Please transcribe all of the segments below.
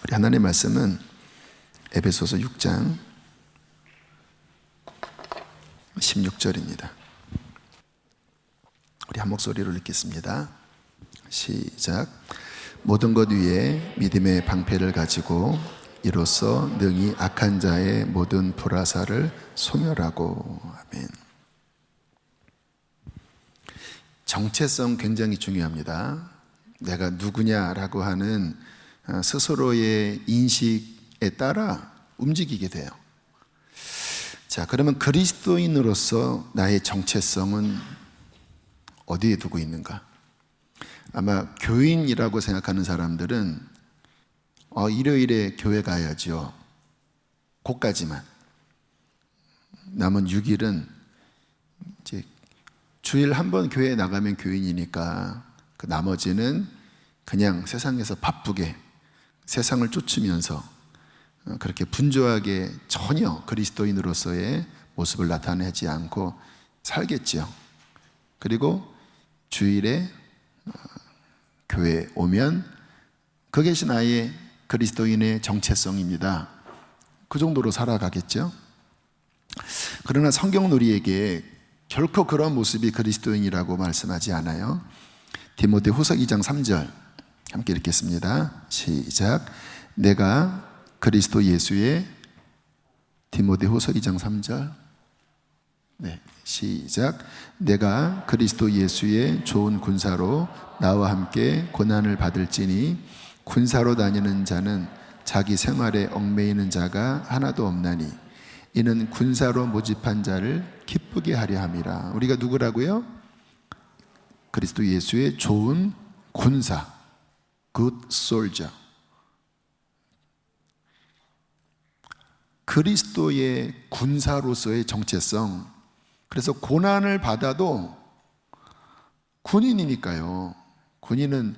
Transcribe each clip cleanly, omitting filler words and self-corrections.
우리 하나님의 말씀은 에베소서 6장 16절입니다. 우리 한 목소리로 읽겠습니다. 시작. 모든 것 위에 믿음의 방패를 가지고 이로써 능히 악한 자의 모든 불화살을 소멸하고. 아멘. 정체성 굉장히 중요합니다. 내가 누구냐라고 하는 스스로의 인식에 따라 움직이게 돼요. 자, 그러면 그리스도인으로서 나의 정체성은 어디에 두고 있는가? 아마 교인이라고 생각하는 사람들은 일요일에 교회 가야죠. 그까지만. 남은 6일은 이제 주일 한 번 교회에 나가면 교인이니까 그 나머지는 그냥 세상에서 바쁘게 세상을 쫓으면서 그렇게 분주하게 전혀 그리스도인으로서의 모습을 나타내지 않고 살겠죠. 그리고 주일에 교회에 오면 그것이 나의 그리스도인의 정체성입니다. 그 정도로 살아가겠죠. 그러나 성경은 우리에게 결코 그런 모습이 그리스도인이라고 말씀하지 않아요. 디모데 후서 2장 3절 함께 읽겠습니다. 시작. 내가 그리스도 예수의 디모데 후서 2장 3절 네, 시작. 내가 그리스도 예수의 좋은 군사로 나와 함께 고난을 받을지니 군사로 다니는 자는 자기 생활에 얽매이는 자가 하나도 없나니 이는 군사로 모집한 자를 기쁘게 하려 함이라. 우리가 누구라고요? 그리스도 예수의 좋은 군사, good soldier. 그리스도의 군사로서의 정체성. 그래서 고난을 받아도 군인이니까요. 군인은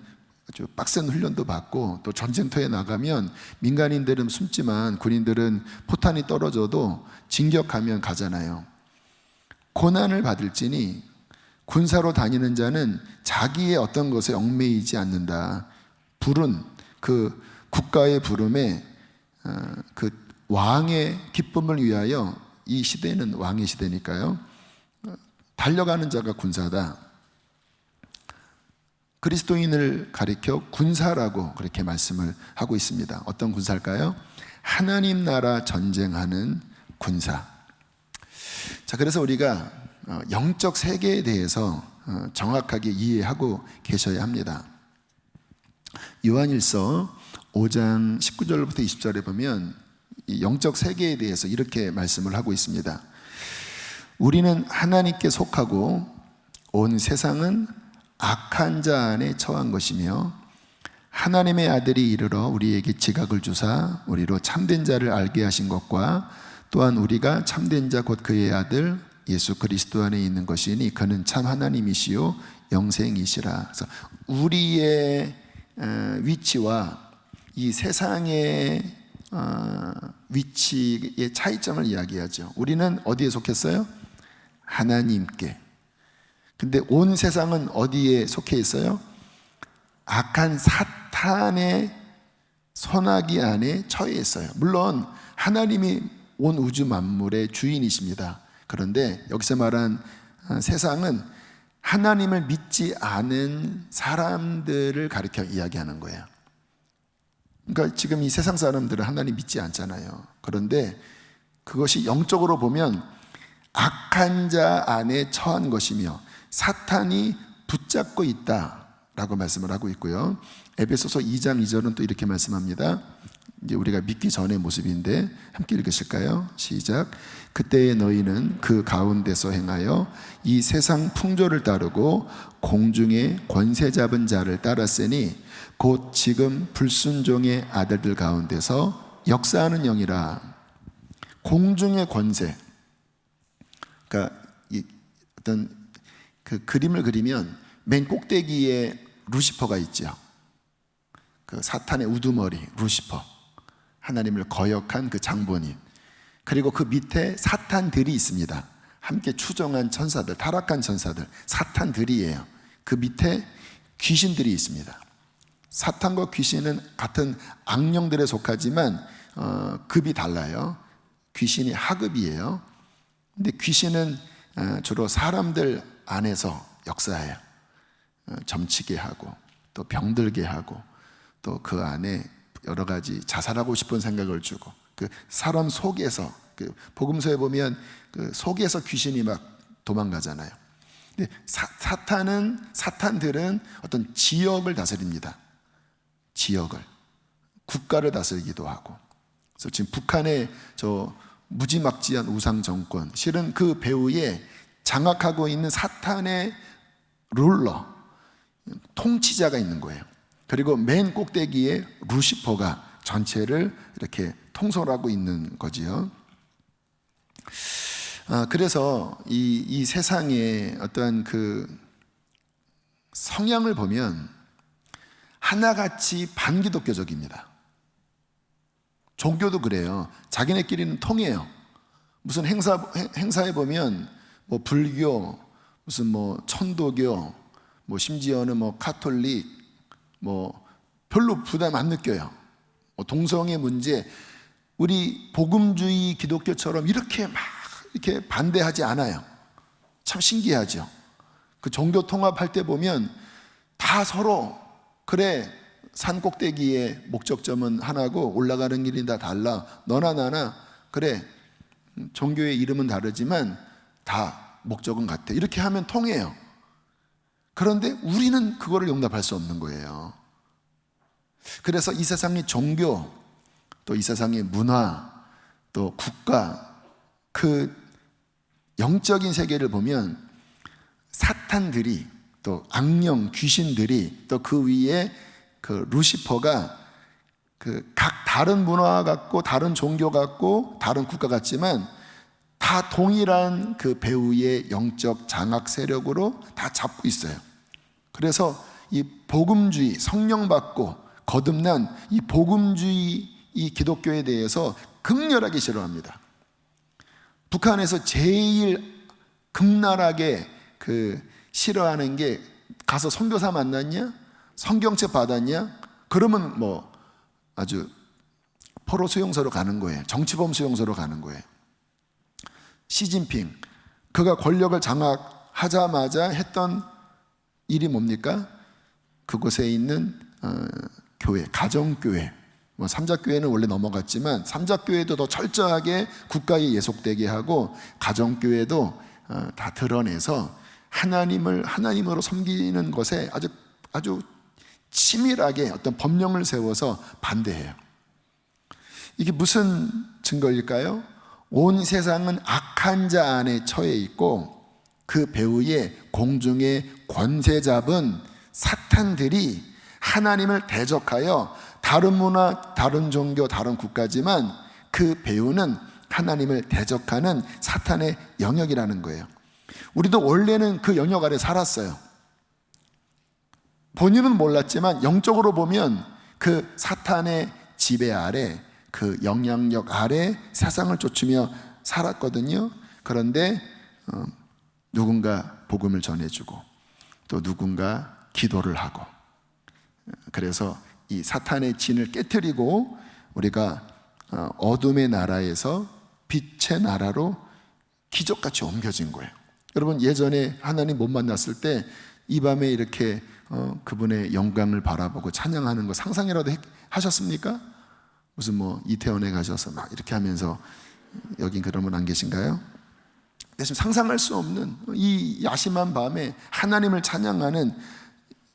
아주 빡센 훈련도 받고 또 전쟁터에 나가면 민간인들은 숨지만 군인들은 포탄이 떨어져도 진격하면 가잖아요. 고난을 받을지니 군사로 다니는 자는 자기의 어떤 것에 얽매이지 않는다. 부른 그 국가의 부름에 그 왕의 기쁨을 위하여, 이 시대는 왕의 시대니까요, 달려가는 자가 군사다. 그리스도인을 가리켜 군사라고 그렇게 말씀을 하고 있습니다. 어떤 군사일까요? 하나님 나라 전쟁하는 군사. 자, 그래서 우리가 영적 세계에 대해서 정확하게 이해하고 계셔야 합니다. 요한일서 5장 19절부터 20절에 보면 이 영적 세계에 대해서 이렇게 말씀을 하고 있습니다. 우리는 하나님께 속하고 온 세상은 악한 자 안에 처한 것이며 하나님의 아들이 이르러 우리에게 지각을 주사 우리로 참된 자를 알게 하신 것과 또한 우리가 참된 자 곧 그의 아들 예수 그리스도 안에 있는 것이니 그는 참 하나님이시요 영생이시라. 그래서 우리의 위치와 이 세상의 위치의 차이점을 이야기하죠. 우리는 어디에 속했어요? 하나님께. 근데 온 세상은 어디에 속해 있어요? 악한 사탄의 손아귀 안에 처해 있어요. 물론 하나님이 온 우주 만물의 주인이십니다. 그런데 여기서 말한 세상은 하나님을 믿지 않은 사람들을 가리켜 이야기하는 거예요. 그러니까 지금 이 세상 사람들은 하나님 믿지 않잖아요. 그런데 그것이 영적으로 보면 악한 자 안에 처한 것이며 사탄이 붙잡고 있다라고 말씀을 하고 있고요. 에베소서 2장 2절은 또 이렇게 말씀합니다. 이제 우리가 믿기 전의 모습인데 함께 읽으실까요? 시작. 그때의 너희는 그 가운데서 행하여 이 세상 풍조를 따르고 공중의 권세 잡은 자를 따랐으니 곧 지금 불순종의 아들들 가운데서 역사하는 영이라. 공중의 권세. 그러니까 어떤 그 그림을 그리면 맨 꼭대기에 루시퍼가 있죠. 그 사탄의 우두머리 루시퍼, 하나님을 거역한 그 장본인. 그리고 그 밑에 사탄들이 있습니다. 함께 추종한 천사들, 타락한 천사들, 사탄들이에요. 그 밑에 귀신들이 있습니다. 사탄과 귀신은 같은 악령들에 속하지만 급이 달라요. 귀신이 하급이에요. 근데 귀신은 주로 사람들 안에서 역사해요. 점치게 하고 또 병들게 하고 또 그 안에 여러 가지 자살하고 싶은 생각을 주고, 그 사람 속에서, 그 복음서에 보면 그 속에서 귀신이 막 도망가잖아요. 근데 사탄들은 어떤 지역을 다스립니다. 지역을, 국가를 다스리기도 하고. 그래서 지금 북한의 저 무지막지한 우상 정권, 실은 그 배후에 장악하고 있는 사탄의 룰러, 통치자가 있는 거예요. 그리고 맨 꼭대기에 루시퍼가 전체를 이렇게 통솔하고 있는 거지요. 그래서 이 세상의 어떠한 그 성향을 보면 하나같이 반기독교적입니다. 종교도 그래요. 자기네끼리는 통해요. 무슨 행사에 보면 뭐 불교, 무슨 뭐 천도교, 뭐 심지어는 뭐 카톨릭, 뭐 별로 부담 안 느껴요. 뭐 동성애 문제, 우리 복음주의 기독교처럼 이렇게 막 이렇게 반대하지 않아요. 참 신기하죠. 그 종교 통합할 때 보면 다 서로, 그래 산 꼭대기의 목적점은 하나고 올라가는 길이 다 달라, 너나 나나 그래 종교의 이름은 다르지만 다 목적은 같아, 이렇게 하면 통해요. 그런데 우리는 그거를 용납할 수 없는 거예요. 그래서 이 세상의 종교, 또 이 세상의 문화, 또 국가, 그 영적인 세계를 보면 사탄들이, 또 악령, 귀신들이, 또 그 위에 그 루시퍼가 그 각 다른 문화 같고 다른 종교 같고 다른 국가 같지만 다 동일한 그 배후의 영적 장악 세력으로 다 잡고 있어요. 그래서 이 복음주의, 성령 받고 거듭난 이 복음주의 이 기독교에 대해서 극렬하게 싫어합니다. 북한에서 제일 극렬하게 그 싫어하는 게, 가서 선교사 만났냐? 성경책 받았냐? 그러면 뭐 아주 포로 수용소로 가는 거예요. 정치범 수용소로 가는 거예요. 시진핑, 그가 권력을 장악하자마자 했던 일이 뭡니까? 그곳에 있는 교회, 가정교회, 뭐 삼자교회는 원래 넘어갔지만 삼자교회도 더 철저하게 국가에 예속되게 하고 가정교회도 다 드러내서 하나님으로 섬기는 것에 아주 치밀하게 어떤 법령을 세워서 반대해요. 이게 무슨 증거일까요? 온 세상은 악한 자 안에 처해 있고 그 배후에 공중의 권세 잡은 사탄들이 하나님을 대적하여, 다른 문화, 다른 종교, 다른 국가지만 그 배후는 하나님을 대적하는 사탄의 영역이라는 거예요. 우리도 원래는 그 영역 아래 살았어요. 본인은 몰랐지만 영적으로 보면 그 사탄의 지배 아래, 그 영향력 아래 세상을 쫓으며 살았거든요. 그런데 누군가 복음을 전해주고 또 누군가 기도를 하고, 그래서 이 사탄의 진을 깨트리고 우리가 어둠의 나라에서 빛의 나라로 기적같이 옮겨진 거예요. 여러분, 예전에 하나님 못 만났을 때 이 밤에 이렇게 그분의 영광을 바라보고 찬양하는 거 상상이라도 하셨습니까? 무슨 뭐 이태원에 가셔서 막 이렇게 하면서, 여긴 그런 분 안 계신가요? 지금 상상할 수 없는 이 야심한 밤에 하나님을 찬양하는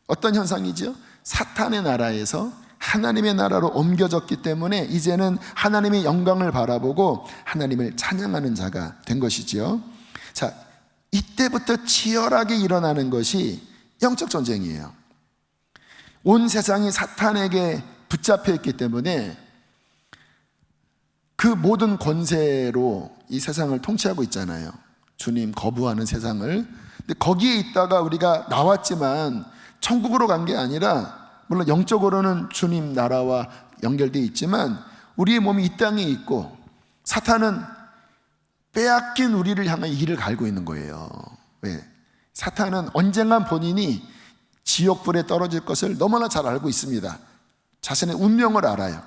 어떤 현상이죠? 사탄의 나라에서 하나님의 나라로 옮겨졌기 때문에 이제는 하나님의 영광을 바라보고 하나님을 찬양하는 자가 된 것이지요. 자, 이때부터 치열하게 일어나는 것이 영적 전쟁이에요. 온 세상이 사탄에게 붙잡혀 있기 때문에 그 모든 권세로 이 세상을 통치하고 있잖아요. 주님 거부하는 세상을. 근데 거기에 있다가 우리가 나왔지만 천국으로 간 게 아니라, 물론 영적으로는 주님 나라와 연결되어 있지만 우리의 몸이 이 땅에 있고 사탄은 빼앗긴 우리를 향해 이를 갈고 있는 거예요. 왜? 사탄은 언젠간 본인이 지옥불에 떨어질 것을 너무나 잘 알고 있습니다. 자신의 운명을 알아요.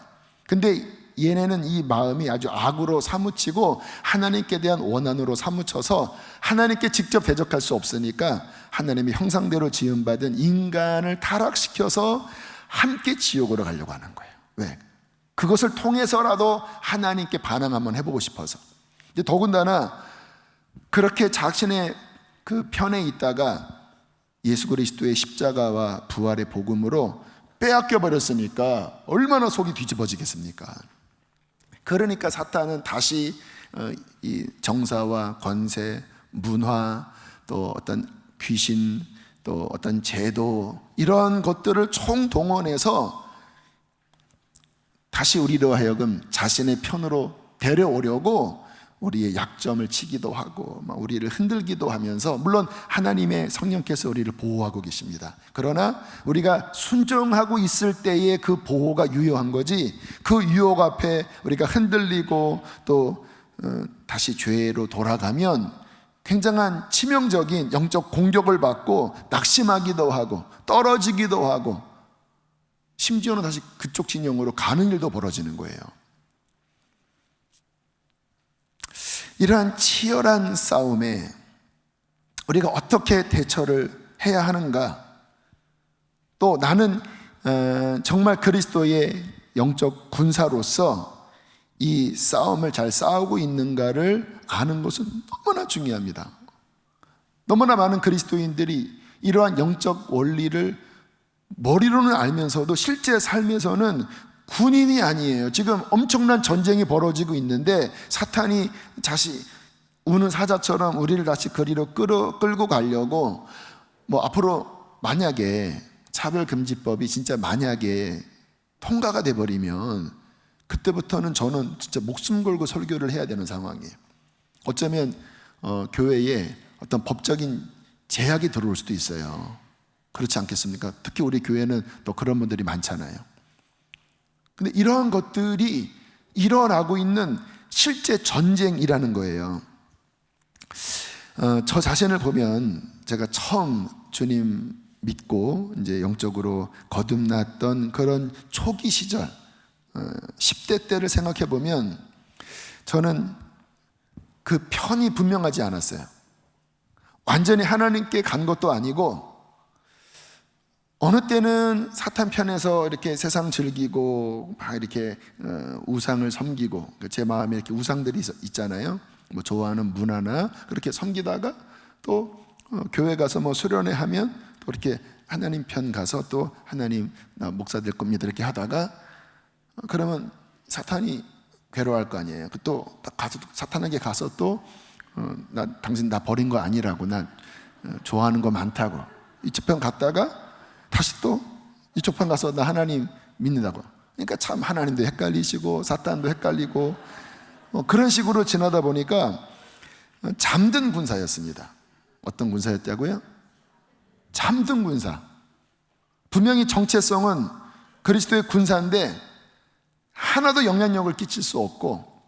근데 얘네는 이 마음이 아주 악으로 사무치고 하나님께 대한 원한으로 사무쳐서 하나님께 직접 대적할 수 없으니까 하나님의 형상대로 지음받은 인간을 타락시켜서 함께 지옥으로 가려고 하는 거예요. 왜? 그것을 통해서라도 하나님께 반항 한번 해보고 싶어서. 이제 더군다나 그렇게 자신의 그 편에 있다가 예수 그리스도의 십자가와 부활의 복음으로 빼앗겨 버렸으니까 얼마나 속이 뒤집어지겠습니까? 그러니까 사탄은 다시 이 정사와 권세, 문화, 또 어떤 귀신, 또 어떤 제도, 이런 것들을 총동원해서 다시 우리로 하여금 자신의 편으로 데려오려고 우리의 약점을 치기도 하고 우리를 흔들기도 하면서, 물론 하나님의 성령께서 우리를 보호하고 계십니다. 그러나 우리가 순종하고 있을 때의 그 보호가 유효한 거지, 그 유혹 앞에 우리가 흔들리고 또 다시 죄로 돌아가면 굉장한 치명적인 영적 공격을 받고 낙심하기도 하고 떨어지기도 하고 심지어는 다시 그쪽 진영으로 가는 일도 벌어지는 거예요. 이러한 치열한 싸움에 우리가 어떻게 대처를 해야 하는가, 또 나는 정말 그리스도의 영적 군사로서 이 싸움을 잘 싸우고 있는가를 아는 것은 너무나 중요합니다. 너무나 많은 그리스도인들이 이러한 영적 원리를 머리로는 알면서도 실제 삶에서는 군인이 아니에요. 지금 엄청난 전쟁이 벌어지고 있는데 사탄이 다시 우는 사자처럼 우리를 다시 그리로 끌고 가려고, 앞으로 만약에 차별금지법이 진짜 만약에 통과가 돼버리면 그때부터는 저는 진짜 목숨 걸고 설교를 해야 되는 상황이에요. 어쩌면 교회에 어떤 법적인 제약이 들어올 수도 있어요. 그렇지 않겠습니까? 특히 우리 교회는 또 그런 분들이 많잖아요. 근데 이러한 것들이 일어나고 있는 실제 전쟁이라는 거예요. 저 자신을 보면 제가 처음 주님 믿고 이제 영적으로 거듭났던 그런 초기 시절, 10대 때를 생각해 보면 저는 그 편이 분명하지 않았어요. 완전히 하나님께 간 것도 아니고, 어느 때는 사탄 편에서 이렇게 세상 즐기고 막 이렇게 우상을 섬기고, 제 마음에 이렇게 우상들이 있잖아요. 좋아하는 문화나 그렇게 섬기다가 또 교회 가서 수련회 하면 또 이렇게 하나님 편 가서 또 하나님 나 목사 될 겁니다 이렇게 하다가, 그러면 사탄이 괴로워할 거 아니에요. 또 가서 사탄에게 가서 또 당신 나 버린 거 아니라고, 나 좋아하는 거 많다고, 이쪽 편 갔다가 다시 또 이쪽 편 가서 나 하나님 믿는다고. 그러니까 참 하나님도 헷갈리시고 사탄도 헷갈리고 그런 식으로 지나다 보니까 잠든 군사였습니다. 어떤 군사였다고요? 잠든 군사. 분명히 정체성은 그리스도의 군사인데 하나도 영향력을 끼칠 수 없고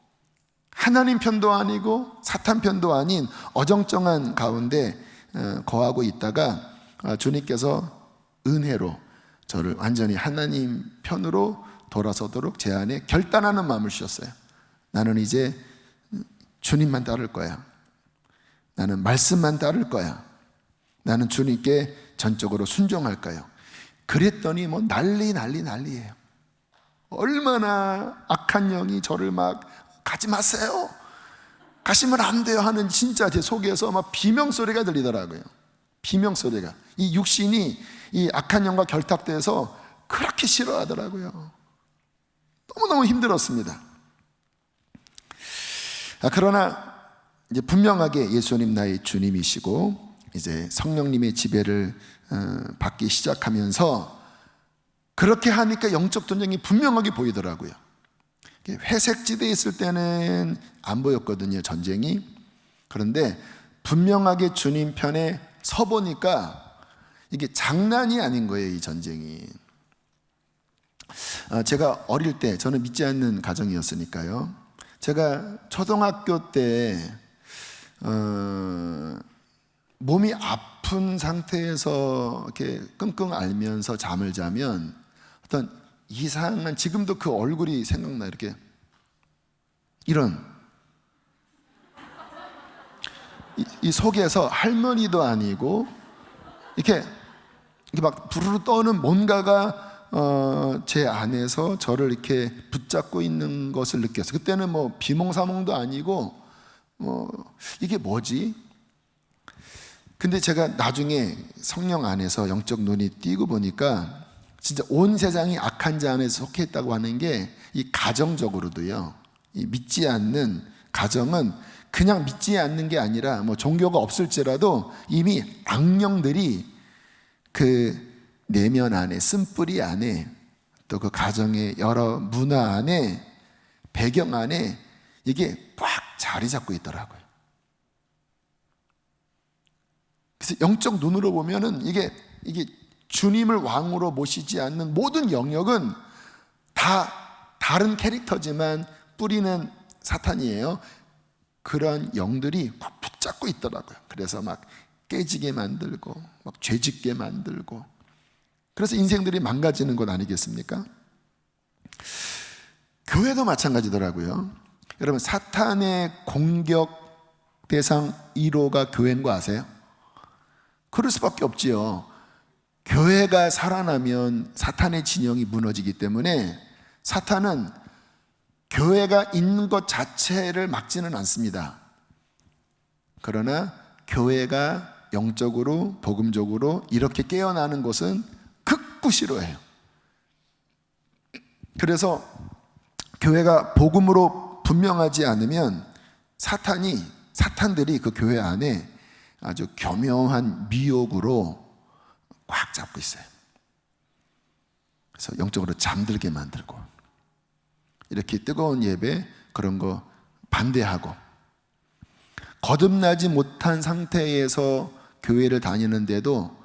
하나님 편도 아니고 사탄 편도 아닌 어정쩡한 가운데 거하고 있다가 주님께서 은혜로 저를 완전히 하나님 편으로 돌아서도록 제 안에 결단하는 마음을 주셨어요. 나는 이제 주님만 따를 거야. 나는 말씀만 따를 거야. 나는 주님께 전적으로 순종할 거예요. 그랬더니 난리예요. 얼마나 악한 영이 저를 막 가지 마세요, 가시면 안 돼요 하는, 진짜 제 속에서 막 비명소리가 들리더라고요. 비명소리가. 이 육신이 이 악한 영과 결탁돼서 그렇게 싫어하더라고요. 너무너무 힘들었습니다. 그러나 이제 분명하게 예수님 나의 주님이시고 이제 성령님의 지배를 받기 시작하면서 그렇게 하니까 영적 전쟁이 분명하게 보이더라고요. 회색지대에 있을 때는 안 보였거든요, 전쟁이. 그런데 분명하게 주님 편에 서보니까 이게 장난이 아닌 거예요, 이 전쟁이. 제가 어릴 때, 저는 믿지 않는 가정이었으니까요, 제가 초등학교 때 몸이 아픈 상태에서 이렇게 끙끙 앓면서 잠을 자면 어떤 이상한, 지금도 그 얼굴이 생각나. 이렇게 이런 이 속에서 할머니도 아니고 이렇게 막 부르르 떠는 뭔가가 제 안에서 저를 이렇게 붙잡고 있는 것을 느꼈어요. 그때는 뭐 비몽사몽도 아니고 이게 뭐지? 근데 제가 나중에 성령 안에서 영적 눈이 띄고 보니까 진짜 온 세상이 악한 자 안에 속해 있다고 하는 게 이 가정적으로도요, 이 믿지 않는 가정은 그냥 믿지 않는 게 아니라 뭐 종교가 없을지라도 이미 악령들이 그 내면 안에, 쓴뿌리 안에, 또 그 가정의 여러 문화 안에, 배경 안에 이게 꽉 자리 잡고 있더라고요. 그래서 영적 눈으로 보면은 이게 주님을 왕으로 모시지 않는 모든 영역은 다 다른 캐릭터지만 뿌리는 사탄이에요. 그런 영들이 막 붙잡고 있더라고요. 그래서 막 깨지게 만들고 막 죄짓게 만들고, 그래서 인생들이 망가지는 것 아니겠습니까? 교회도 마찬가지더라고요. 여러분, 사탄의 공격 대상 1호가 교회인 거 아세요? 그럴 수밖에 없지요. 교회가 살아나면 사탄의 진영이 무너지기 때문에 사탄은 교회가 있는 것 자체를 막지는 않습니다. 그러나 교회가 영적으로, 복음적으로 이렇게 깨어나는 것은 극구 싫어해요. 그래서 교회가 복음으로 분명하지 않으면 사탄들이 그 교회 안에 아주 교묘한 미혹으로 꽉 잡고 있어요. 그래서 영적으로 잠들게 만들고, 이렇게 뜨거운 예배 그런 거 반대하고, 거듭나지 못한 상태에서 교회를 다니는데도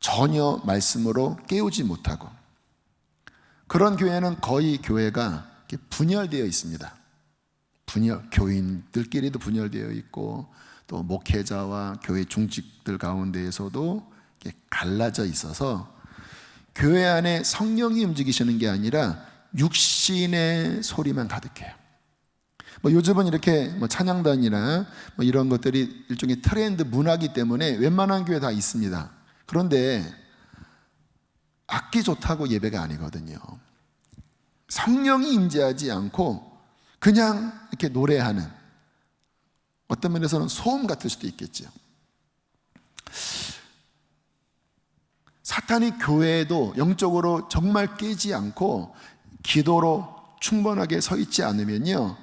전혀 말씀으로 깨우지 못하고, 그런 교회는 거의 교회가 분열되어 있습니다. 교인들끼리도 분열되어 있고, 또 목회자와 교회 중직들 가운데에서도 갈라져 있어서 교회 안에 성령이 움직이시는 게 아니라 육신의 소리만 가득해요. 요즘은 이렇게 찬양단이나 이런 것들이 일종의 트렌드 문화이기 때문에 웬만한 교회 다 있습니다. 그런데 악기 좋다고 예배가 아니거든요. 성령이 임재하지 않고 그냥 이렇게 노래하는, 어떤 면에서는 소음 같을 수도 있겠죠. 사탄이 교회에도 영적으로 정말 깨지 않고 기도로 충분하게 서 있지 않으면요,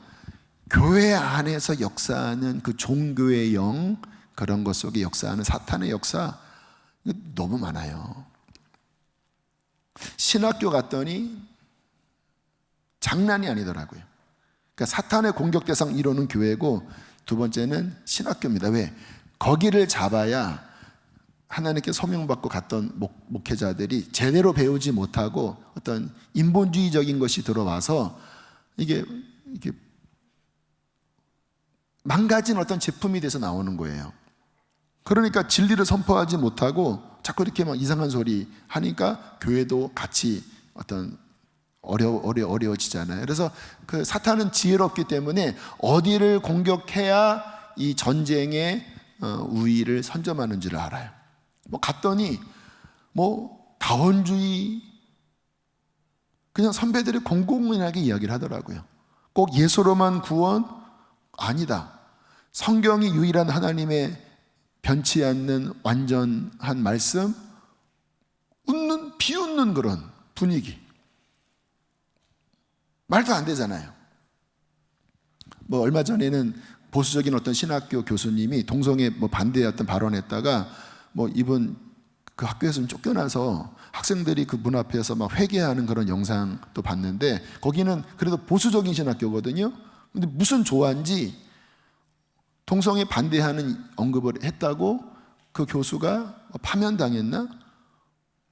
교회 안에서 역사하는 그 종교의 영, 그런 것 속에 역사하는 사탄의 역사 너무 많아요. 신학교 갔더니 장난이 아니더라고요. 그러니까 사탄의 공격 대상 1호는 교회고, 두 번째는 신학교입니다. 왜? 거기를 잡아야 하나님께 소명받고 갔던 목회자들이 제대로 배우지 못하고 어떤 인본주의적인 것이 들어와서 이게 망가진 어떤 제품이 돼서 나오는 거예요. 그러니까 진리를 선포하지 못하고 자꾸 이렇게 막 이상한 소리 하니까 교회도 같이 어떤 어려워지잖아요. 그래서 그 사탄은 지혜롭기 때문에 어디를 공격해야 이 전쟁의 우위를 선점하는지를 알아요. 갔더니 다원주의, 그냥 선배들이 공공연하게 이야기를 하더라고요. 꼭 예수로만 구원? 아니다. 성경이 유일한 하나님의 변치 않는 완전한 말씀, 비웃는 그런 분위기. 말도 안 되잖아요. 얼마 전에는 보수적인 어떤 신학교 교수님이 동성애 반대의 어떤 발언했다가 이분 그 학교에서 쫓겨나서 학생들이 그 문 앞에서 막 회개하는 그런 영상도 봤는데, 거기는 그래도 보수적인 신학교거든요. 근데 무슨 조화인지 동성애 반대하는 언급을 했다고 그 교수가 파면당했나?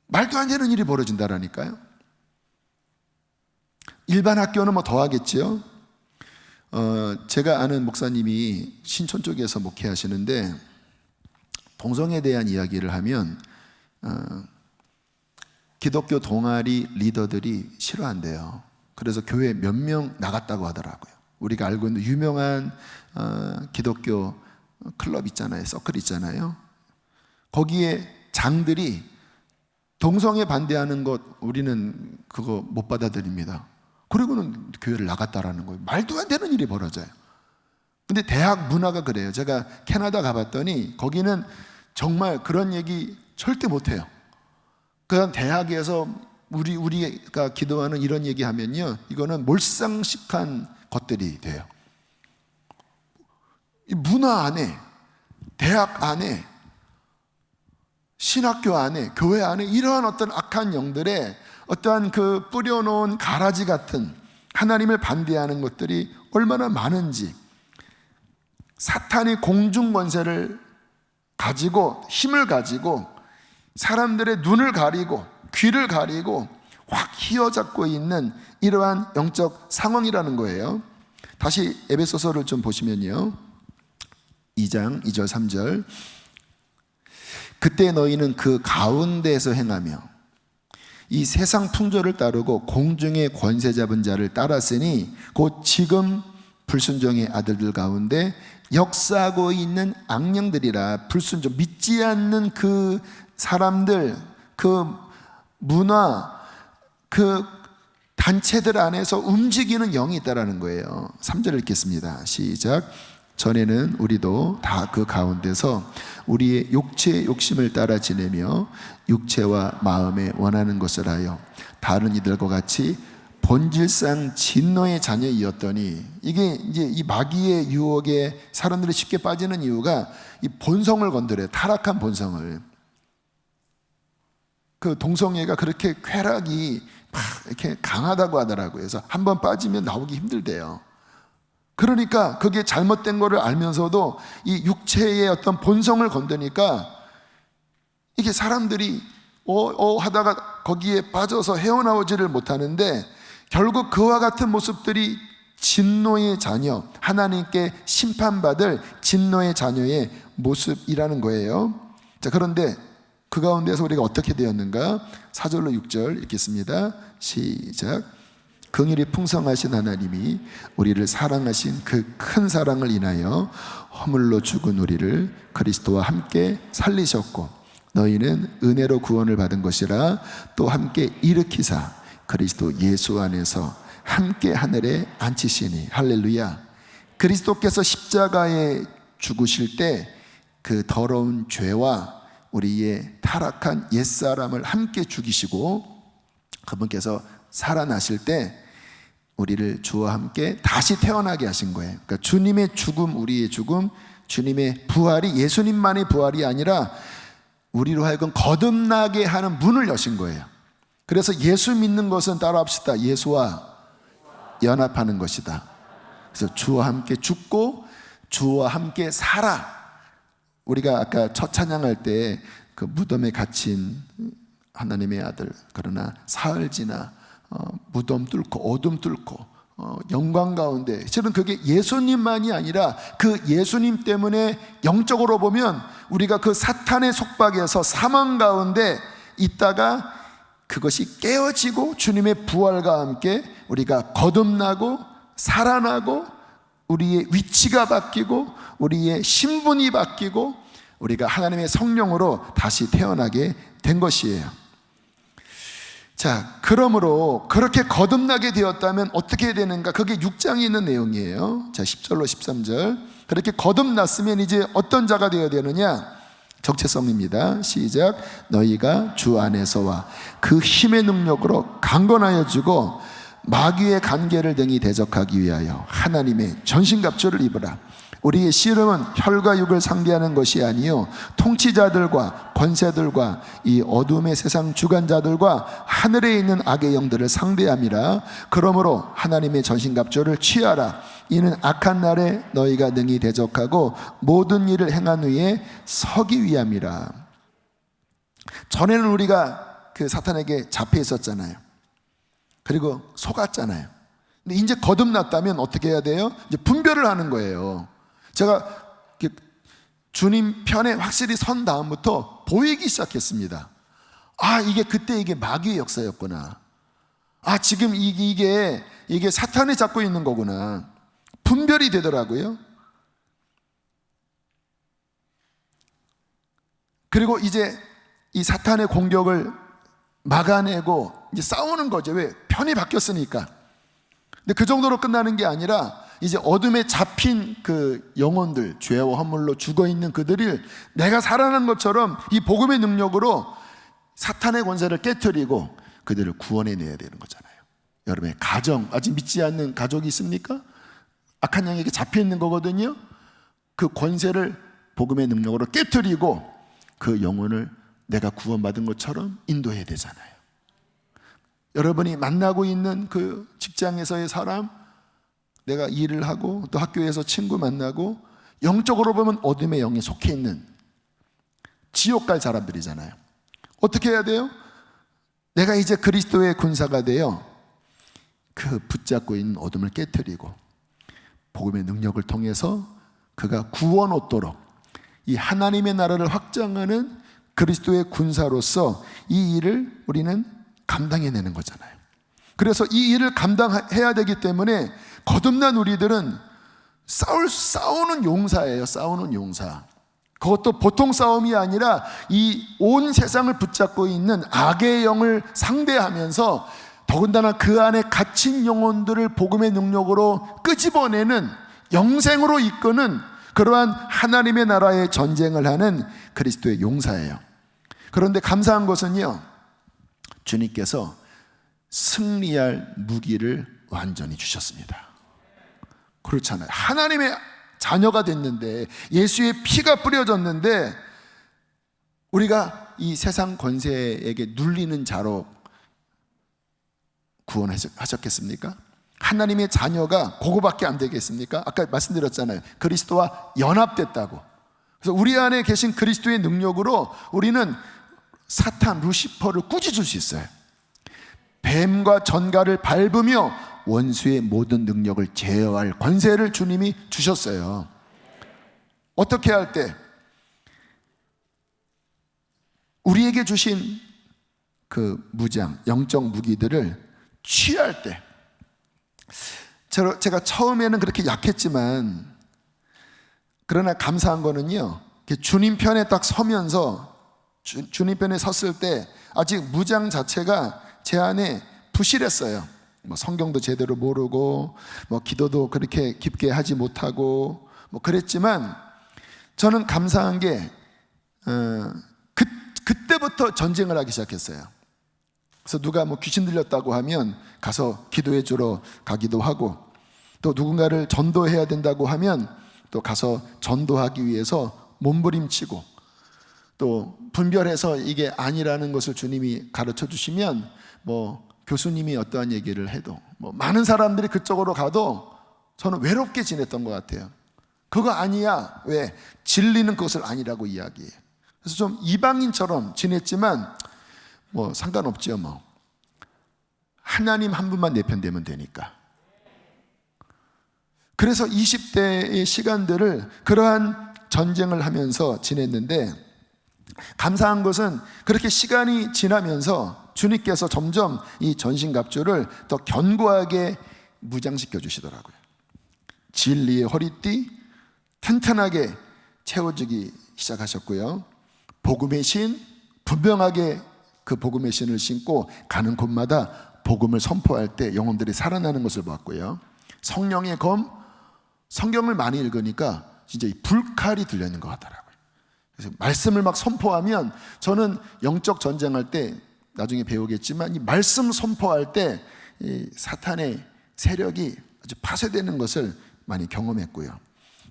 말도 안 되는 일이 벌어진다라니까요. 일반 학교는 더 하겠지요. 제가 아는 목사님이 신촌 쪽에서 목회하시는데 동성애에 대한 이야기를 하면 기독교 동아리 리더들이 싫어한대요. 그래서 교회 몇 명 나갔다고 하더라고요. 우리가 알고 있는 유명한 기독교 클럽 있잖아요. 서클 있잖아요. 거기에 장들이 동성애 반대하는 것 우리는 그거 못 받아들입니다. 그리고는 교회를 나갔다라는 거예요. 말도 안 되는 일이 벌어져요. 근데 대학 문화가 그래요. 제가 캐나다 가봤더니 거기는 정말 그런 얘기 절대 못해요. 그냥 대학에서 우리가 기도하는 이런 얘기 하면요, 이거는 몰상식한 것들이 돼요. 이 문화 안에, 대학 안에, 신학교 안에, 교회 안에 이러한 어떤 악한 영들의 어떠한 그 뿌려놓은 가라지 같은 하나님을 반대하는 것들이 얼마나 많은지, 사탄이 공중 권세를 가지고 힘을 가지고 사람들의 눈을 가리고 귀를 가리고 확 휘어잡고 있는 이러한 영적 상황이라는 거예요. 다시 에베소서를 좀 보시면요, 2장 2절 3절, 그때 너희는 그 가운데에서 행하며 이 세상 풍조를 따르고 공중의 권세 잡은 자를 따랐으니 곧 지금 불순종의 아들들 가운데 역사하고 있는 악령들이라. 불순종, 믿지 않는 그 사람들, 그 문화, 그 단체들 안에서 움직이는 영이 있다라는 거예요. 3절 읽겠습니다. 시작. 전에는 우리도 다 그 가운데서 우리의 육체의 욕심을 따라 지내며 육체와 마음에 원하는 것을 하여 다른 이들과 같이 본질상 진노의 자녀이었더니, 이게 이제 이 마귀의 유혹에 사람들이 쉽게 빠지는 이유가 이 본성을 건드려요. 타락한 본성을. 그 동성애가 그렇게 쾌락이 막 이렇게 강하다고 하더라고요. 그래서 한번 빠지면 나오기 힘들대요. 그러니까 그게 잘못된 거를 알면서도 이 육체의 어떤 본성을 건드니까 이게 사람들이 하다가 거기에 빠져서 헤어나오지를 못하는데, 결국 그와 같은 모습들이 진노의 자녀, 하나님께 심판받을 진노의 자녀의 모습이라는 거예요. 자, 그런데 그 가운데서 우리가 어떻게 되었는가? 4절로 6절 읽겠습니다. 시작. 긍휼이 풍성하신 하나님이 우리를 사랑하신 그 큰 사랑을 인하여 허물로 죽은 우리를 그리스도와 함께 살리셨고, 너희는 은혜로 구원을 받은 것이라 또 함께 일으키사 그리스도 예수 안에서 함께 하늘에 앉히시니. 할렐루야. 그리스도께서 십자가에 죽으실 때 그 더러운 죄와 우리의 타락한 옛사람을 함께 죽이시고, 그분께서 살아나실 때 우리를 주와 함께 다시 태어나게 하신 거예요. 그러니까 주님의 죽음, 우리의 죽음, 주님의 부활이 예수님만의 부활이 아니라 우리로 하여금 거듭나게 하는 문을 여신 거예요. 그래서 예수 믿는 것은 따라합시다. 예수와 연합하는 것이다. 그래서 주와 함께 죽고 주와 함께 살아. 우리가 아까 첫 찬양할 때 그 무덤에 갇힌 하나님의 아들, 그러나 사흘 지나 무덤 뚫고 어둠 뚫고 영광 가운데, 실은 그게 예수님만이 아니라 그 예수님 때문에 영적으로 보면 우리가 그 사탄의 속박에서 사망 가운데 있다가 그것이 깨어지고 주님의 부활과 함께 우리가 거듭나고 살아나고 우리의 위치가 바뀌고 우리의 신분이 바뀌고 우리가 하나님의 성령으로 다시 태어나게 된 것이에요. 자, 그러므로 그렇게 거듭나게 되었다면 어떻게 되는가? 그게 6장에 있는 내용이에요. 자, 10절로 13절. 그렇게 거듭났으면 이제 어떤 자가 되어야 되느냐? 정체성입니다. 시작. 너희가 주 안에서와 그 힘의 능력으로 강건하여 주고 마귀의 간계를 등이 대적하기 위하여 하나님의 전신갑주를 입으라. 우리의 씨름은 혈과 육을 상대하는 것이 아니요 통치자들과 권세들과 이 어둠의 세상 주관자들과 하늘에 있는 악의 영들을 상대함이라. 그러므로 하나님의 전신갑주를 취하라. 이는 악한 날에 너희가 능히 대적하고 모든 일을 행한 후에 서기 위함이라. 전에는 우리가 그 사탄에게 잡혀 있었잖아요. 그리고 속았잖아요. 근데 이제 거듭났다면 어떻게 해야 돼요? 이제 분별을 하는 거예요. 제가 주님 편에 확실히 선 다음부터 보이기 시작했습니다. 아, 그때 이게 마귀의 역사였구나. 아, 지금 이게 사탄이 잡고 있는 거구나. 분별이 되더라고요. 그리고 이제 이 사탄의 공격을 막아내고 이제 싸우는 거죠. 왜? 편이 바뀌었으니까. 근데 그 정도로 끝나는 게 아니라 이제 어둠에 잡힌 그 영혼들, 죄와 허물로 죽어있는 그들을 내가 살아난 것처럼 이 복음의 능력으로 사탄의 권세를 깨트리고 그들을 구원해내야 되는 거잖아요. 여러분의 가정, 아직 믿지 않는 가족이 있습니까? 악한 영에게 잡혀있는 거거든요. 그 권세를 복음의 능력으로 깨트리고 그 영혼을 내가 구원받은 것처럼 인도해야 되잖아요. 여러분이 만나고 있는 그 직장에서의 사람, 내가 일을 하고 또 학교에서 친구 만나고 영적으로 보면 어둠의 영에 속해 있는 지옥 갈 사람들이잖아요. 어떻게 해야 돼요? 내가 이제 그리스도의 군사가 되어 그 붙잡고 있는 어둠을 깨트리고 복음의 능력을 통해서 그가 구원 얻도록 이 하나님의 나라를 확장하는 그리스도의 군사로서 이 일을 우리는 감당해내는 거잖아요. 그래서 이 일을 감당해야 되기 때문에 거듭난 우리들은 싸우는 용사예요. 싸우는 용사. 그것도 보통 싸움이 아니라 이 온 세상을 붙잡고 있는 악의 영을 상대하면서 더군다나 그 안에 갇힌 영혼들을 복음의 능력으로 끄집어내는, 영생으로 이끄는 그러한 하나님의 나라의 전쟁을 하는 그리스도의 용사예요. 그런데 감사한 것은요, 주님께서 승리할 무기를 완전히 주셨습니다. 그렇잖아요. 하나님의 자녀가 됐는데, 예수의 피가 뿌려졌는데 우리가 이 세상 권세에게 눌리는 자로 구원하셨겠습니까? 하나님의 자녀가 그거밖에 안 되겠습니까? 아까 말씀드렸잖아요. 그리스도와 연합됐다고. 그래서 우리 안에 계신 그리스도의 능력으로 우리는 사탄, 루시퍼를 꾸짖을 수 있어요. 뱀과 전갈을 밟으며 원수의 모든 능력을 제어할 권세를 주님이 주셨어요. 어떻게 할 때? 우리에게 주신 그 무장, 영적 무기들을 취할 때, 제가 처음에는 그렇게 약했지만, 그러나 감사한 거는요, 주님 편에 딱 서면서 주님 편에 섰을 때 아직 무장 자체가 제 안에 부실했어요. 뭐 성경도 제대로 모르고 뭐 기도도 그렇게 깊게 하지 못하고 뭐 그랬지만, 저는 감사한 게 그때부터 전쟁을 하기 시작했어요. 그래서 누가 뭐 귀신 들렸다고 하면 가서 기도해 주러 가기도 하고, 또 누군가를 전도해야 된다고 하면 또 가서 전도하기 위해서 몸부림치고, 또 분별해서 이게 아니라는 것을 주님이 가르쳐 주시면 뭐 교수님이 어떠한 얘기를 해도 뭐 많은 사람들이 그쪽으로 가도 저는 외롭게 지냈던 것 같아요. 그거 아니야. 왜? 진리는 그것을 아니라고 이야기해요. 그래서 좀 이방인처럼 지냈지만 뭐 상관없죠. 뭐 하나님 한 분만 내 편 되면 되니까. 그래서 20대의 시간들을 그러한 전쟁을 하면서 지냈는데, 감사한 것은 그렇게 시간이 지나면서 주님께서 점점 이 전신갑주를 더 견고하게 무장시켜 주시더라고요. 진리의 허리띠 튼튼하게 채워주기 시작하셨고요. 복음의 신, 분명하게 그 복음의 신을 신고 가는 곳마다 복음을 선포할 때 영혼들이 살아나는 것을 보았고요. 성령의 검, 성경을 많이 읽으니까 진짜 이 불칼이 들려있는 것 같더라고요. 그래서 말씀을 막 선포하면, 저는 영적 전쟁할 때 나중에 배우겠지만 이 말씀 선포할 때 이 사탄의 세력이 아주 파쇄되는 것을 많이 경험했고요.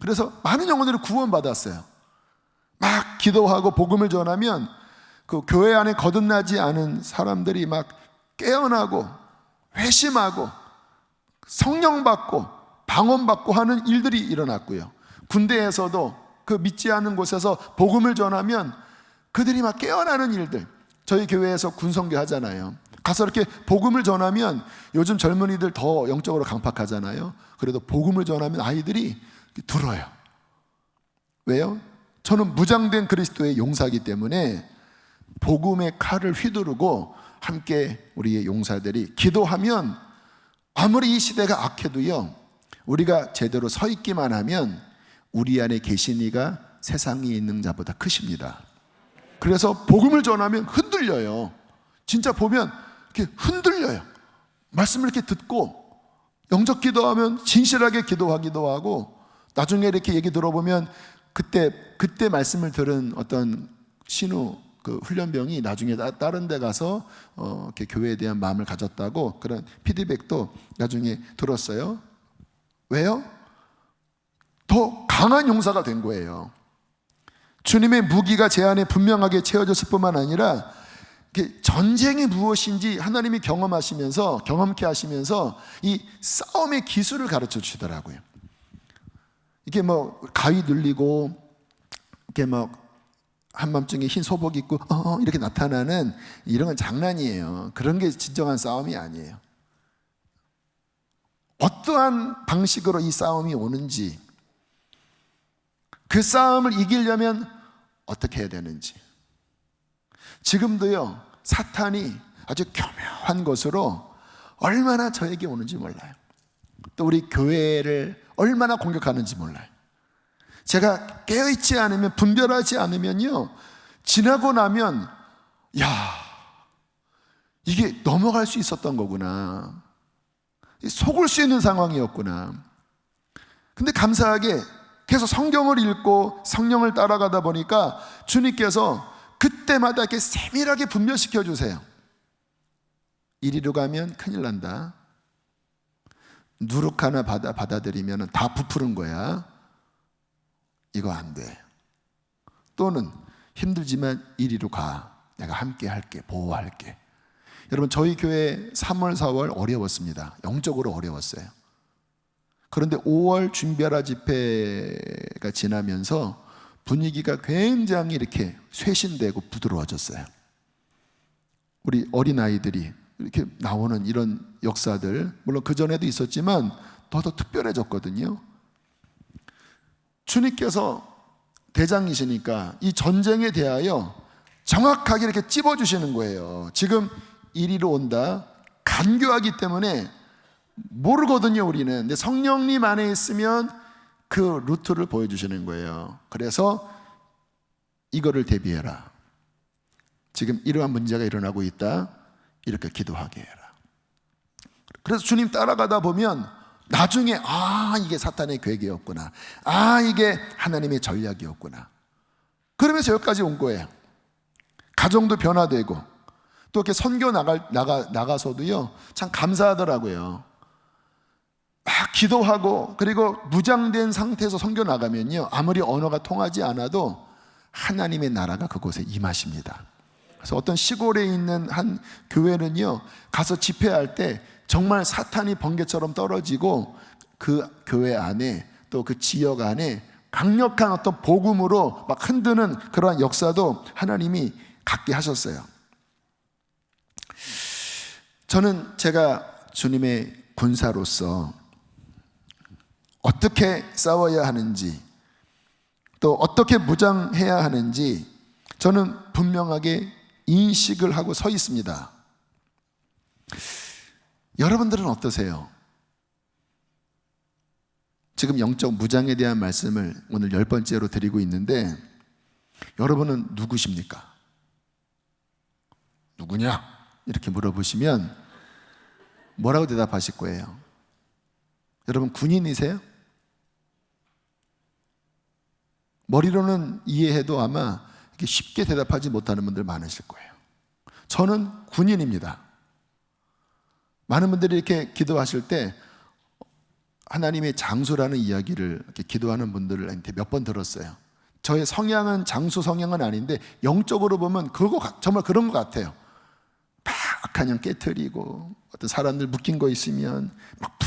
그래서 많은 영혼들이 구원받았어요. 막 기도하고 복음을 전하면 그 교회 안에 거듭나지 않은 사람들이 막 깨어나고 회심하고 성령 받고 방언 받고 하는 일들이 일어났고요. 군대에서도 그 믿지 않는 곳에서 복음을 전하면 그들이 막 깨어나는 일들. 저희 교회에서 군성교 하잖아요. 가서 이렇게 복음을 전하면, 요즘 젊은이들 더 영적으로 강팍하잖아요. 그래도 복음을 전하면 아이들이 들어요. 왜요? 저는 무장된 그리스도의 용사이기 때문에 복음의 칼을 휘두르고 함께 우리의 용사들이 기도하면 아무리 이 시대가 악해도요, 우리가 제대로 서 있기만 하면 우리 안에 계신 이가 세상에 있는 자보다 크십니다. 그래서 복음을 전하면 흔들려요. 진짜 보면 이렇게 흔들려요. 말씀을 이렇게 듣고 영적 기도하면 진실하게 기도하기도 하고, 나중에 이렇게 얘기 들어보면 그때 말씀을 들은 어떤 신우 그 훈련병이 나중에 다른 데 가서 이렇게 교회에 대한 마음을 가졌다고 그런 피드백도 나중에 들었어요. 왜요? 더 강한 용사가 된 거예요. 주님의 무기가 제 안에 분명하게 채워졌을 뿐만 아니라 전쟁이 무엇인지 하나님이 경험케 하시면서 이 싸움의 기술을 가르쳐 주시더라고요. 이게 뭐 가위 늘리고 이렇게 막 한밤중에 흰 소복 입고 이렇게 나타나는 이런 건 장난이에요. 그런 게 진정한 싸움이 아니에요. 어떠한 방식으로 이 싸움이 오는지, 그 싸움을 이기려면 어떻게 해야 되는지. 지금도요, 사탄이 아주 교묘한 것으로 얼마나 저에게 오는지 몰라요. 또 우리 교회를 얼마나 공격하는지 몰라요. 제가 깨어있지 않으면, 분별하지 않으면요, 지나고 나면 이게 넘어갈 수 있었던 거구나, 속을 수 있는 상황이었구나. 근데 감사하게 계속 성경을 읽고 성령을 따라가다 보니까 주님께서 그때마다 이렇게 세밀하게 분별시켜 주세요. 이리로 가면 큰일 난다. 누룩 하나 받아들이면 다 부푸는 거야. 이거 안 돼. 또는 힘들지만 이리로 가. 내가 함께 할게. 보호할게. 여러분, 저희 교회 3월, 4월 어려웠습니다. 영적으로 어려웠어요. 그런데 5월 준비하라 집회가 지나면서 분위기가 굉장히 이렇게 쇄신되고 부드러워졌어요. 우리 어린아이들이 이렇게 나오는 이런 역사들, 물론 그전에도 있었지만 더 특별해졌거든요. 주님께서 대장이시니까 이 전쟁에 대하여 정확하게 이렇게 찝어주시는 거예요. 지금 이리로 온다, 간교하기 때문에 모르거든요, 우리는. 근데 성령님 안에 있으면 그 루트를 보여주시는 거예요. 그래서 이거를 대비해라. 지금 이러한 문제가 일어나고 있다. 이렇게 기도하게 해라. 그래서 주님 따라가다 보면 나중에 이게 사탄의 계획이었구나. 이게 하나님의 전략이었구나. 그러면서 여기까지 온 거예요. 가정도 변화되고, 또 이렇게 선교 나가서도요, 참 감사하더라고요. 막 기도하고, 그리고 무장된 상태에서 선교 나가면요, 아무리 언어가 통하지 않아도 하나님의 나라가 그곳에 임하십니다. 그래서 어떤 시골에 있는 한 교회는요, 가서 집회할 때 정말 사탄이 번개처럼 떨어지고 그 교회 안에, 또 그 지역 안에 강력한 어떤 복음으로 막 흔드는 그러한 역사도 하나님이 갖게 하셨어요. 저는 제가 주님의 군사로서 어떻게 싸워야 하는지, 또 어떻게 무장해야 하는지 저는 분명하게 인식을 하고 서 있습니다. 여러분들은 어떠세요? 지금 영적 무장에 대한 말씀을 오늘 10번째로 드리고 있는데, 여러분은 누구십니까? 누구냐? 이렇게 물어보시면 뭐라고 대답하실 거예요? 여러분, 군인이세요? 머리로는 이해해도 아마 이렇게 쉽게 대답하지 못하는 분들 많으실 거예요. 저는 군인입니다. 많은 분들이 이렇게 기도하실 때 하나님의 장수라는 이야기를 이렇게 기도하는 분들한테 몇 번 들었어요. 저의 성향은 장수 성향은 아닌데 영적으로 보면 정말 그런 것 같아요. 막 그냥 깨트리고, 어떤 사람들 묶인 거 있으면 막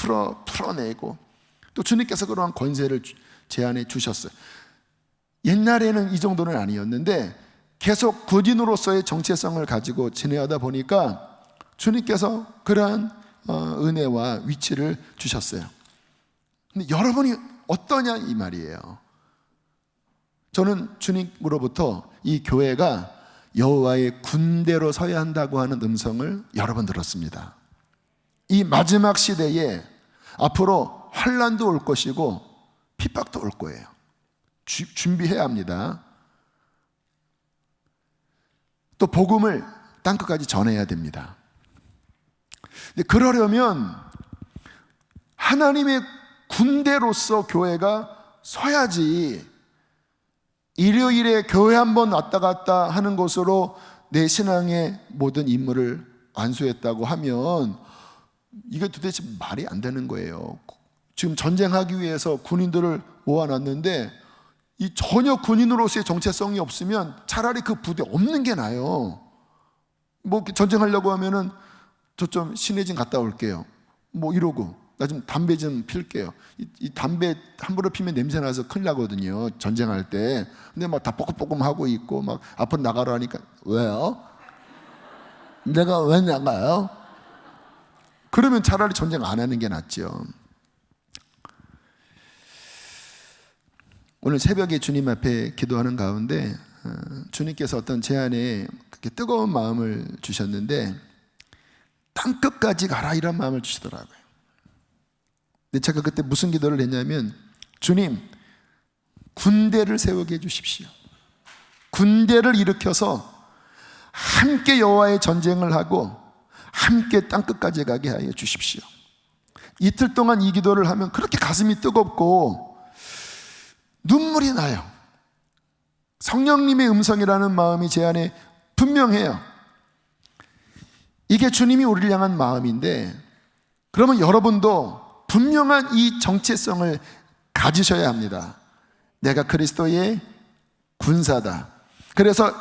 풀어내고, 또 주님께서 그러한 권세를 제 안에 주셨어요. 옛날에는 이 정도는 아니었는데 계속 군인으로서의 정체성을 가지고 지내다 보니까 주님께서 그러한 은혜와 위치를 주셨어요. 근데 여러분이 어떠냐 이 말이에요. 저는 주님으로부터 이 교회가 여호와의 군대로 서야 한다고 하는 음성을 여러 번 들었습니다. 이 마지막 시대에 앞으로 환난도 올 것이고 핍박도 올 거예요. 준비해야 합니다. 또 복음을 땅끝까지 전해야 됩니다. 근데 그러려면 하나님의 군대로서 교회가 서야지, 일요일에 교회 한번 왔다 갔다 하는 것으로 내 신앙의 모든 임무를 완수했다고 하면 이게 도대체 말이 안 되는 거예요. 지금 전쟁하기 위해서 군인들을 모아놨는데 이 전혀 군인으로서의 정체성이 없으면 차라리 그 부대 없는 게 나아요. 뭐 전쟁하려고 하면은 저 좀 신해진 갔다 올게요, 뭐 이러고, 나 좀 담배 좀 필게요. 이 담배 함부로 피면 냄새 나서 큰일 나거든요, 전쟁할 때. 근데 막 다 뽀금뽀금 하고 있고 막 앞으로 나가라 하니까 왜요? 내가 왜 나가요? 그러면 차라리 전쟁 안 하는 게 낫죠. 오늘 새벽에 주님 앞에 기도하는 가운데 주님께서 어떤 제 안에 그렇게 뜨거운 마음을 주셨는데 땅끝까지 가라 이런 마음을 주시더라고요. 근데 제가 그때 무슨 기도를 했냐면, 주님, 군대를 세우게 해주십시오. 군대를 일으켜서 함께 여호와의 전쟁을 하고 함께 땅끝까지 가게 하여 주십시오. 이틀 동안 이 기도를 하면 그렇게 가슴이 뜨겁고 눈물이 나요. 성령님의 음성이라는 마음이 제 안에 분명해요. 이게 주님이 우리를 향한 마음인데, 그러면 여러분도 분명한 이 정체성을 가지셔야 합니다. 내가 그리스도의 군사다. 그래서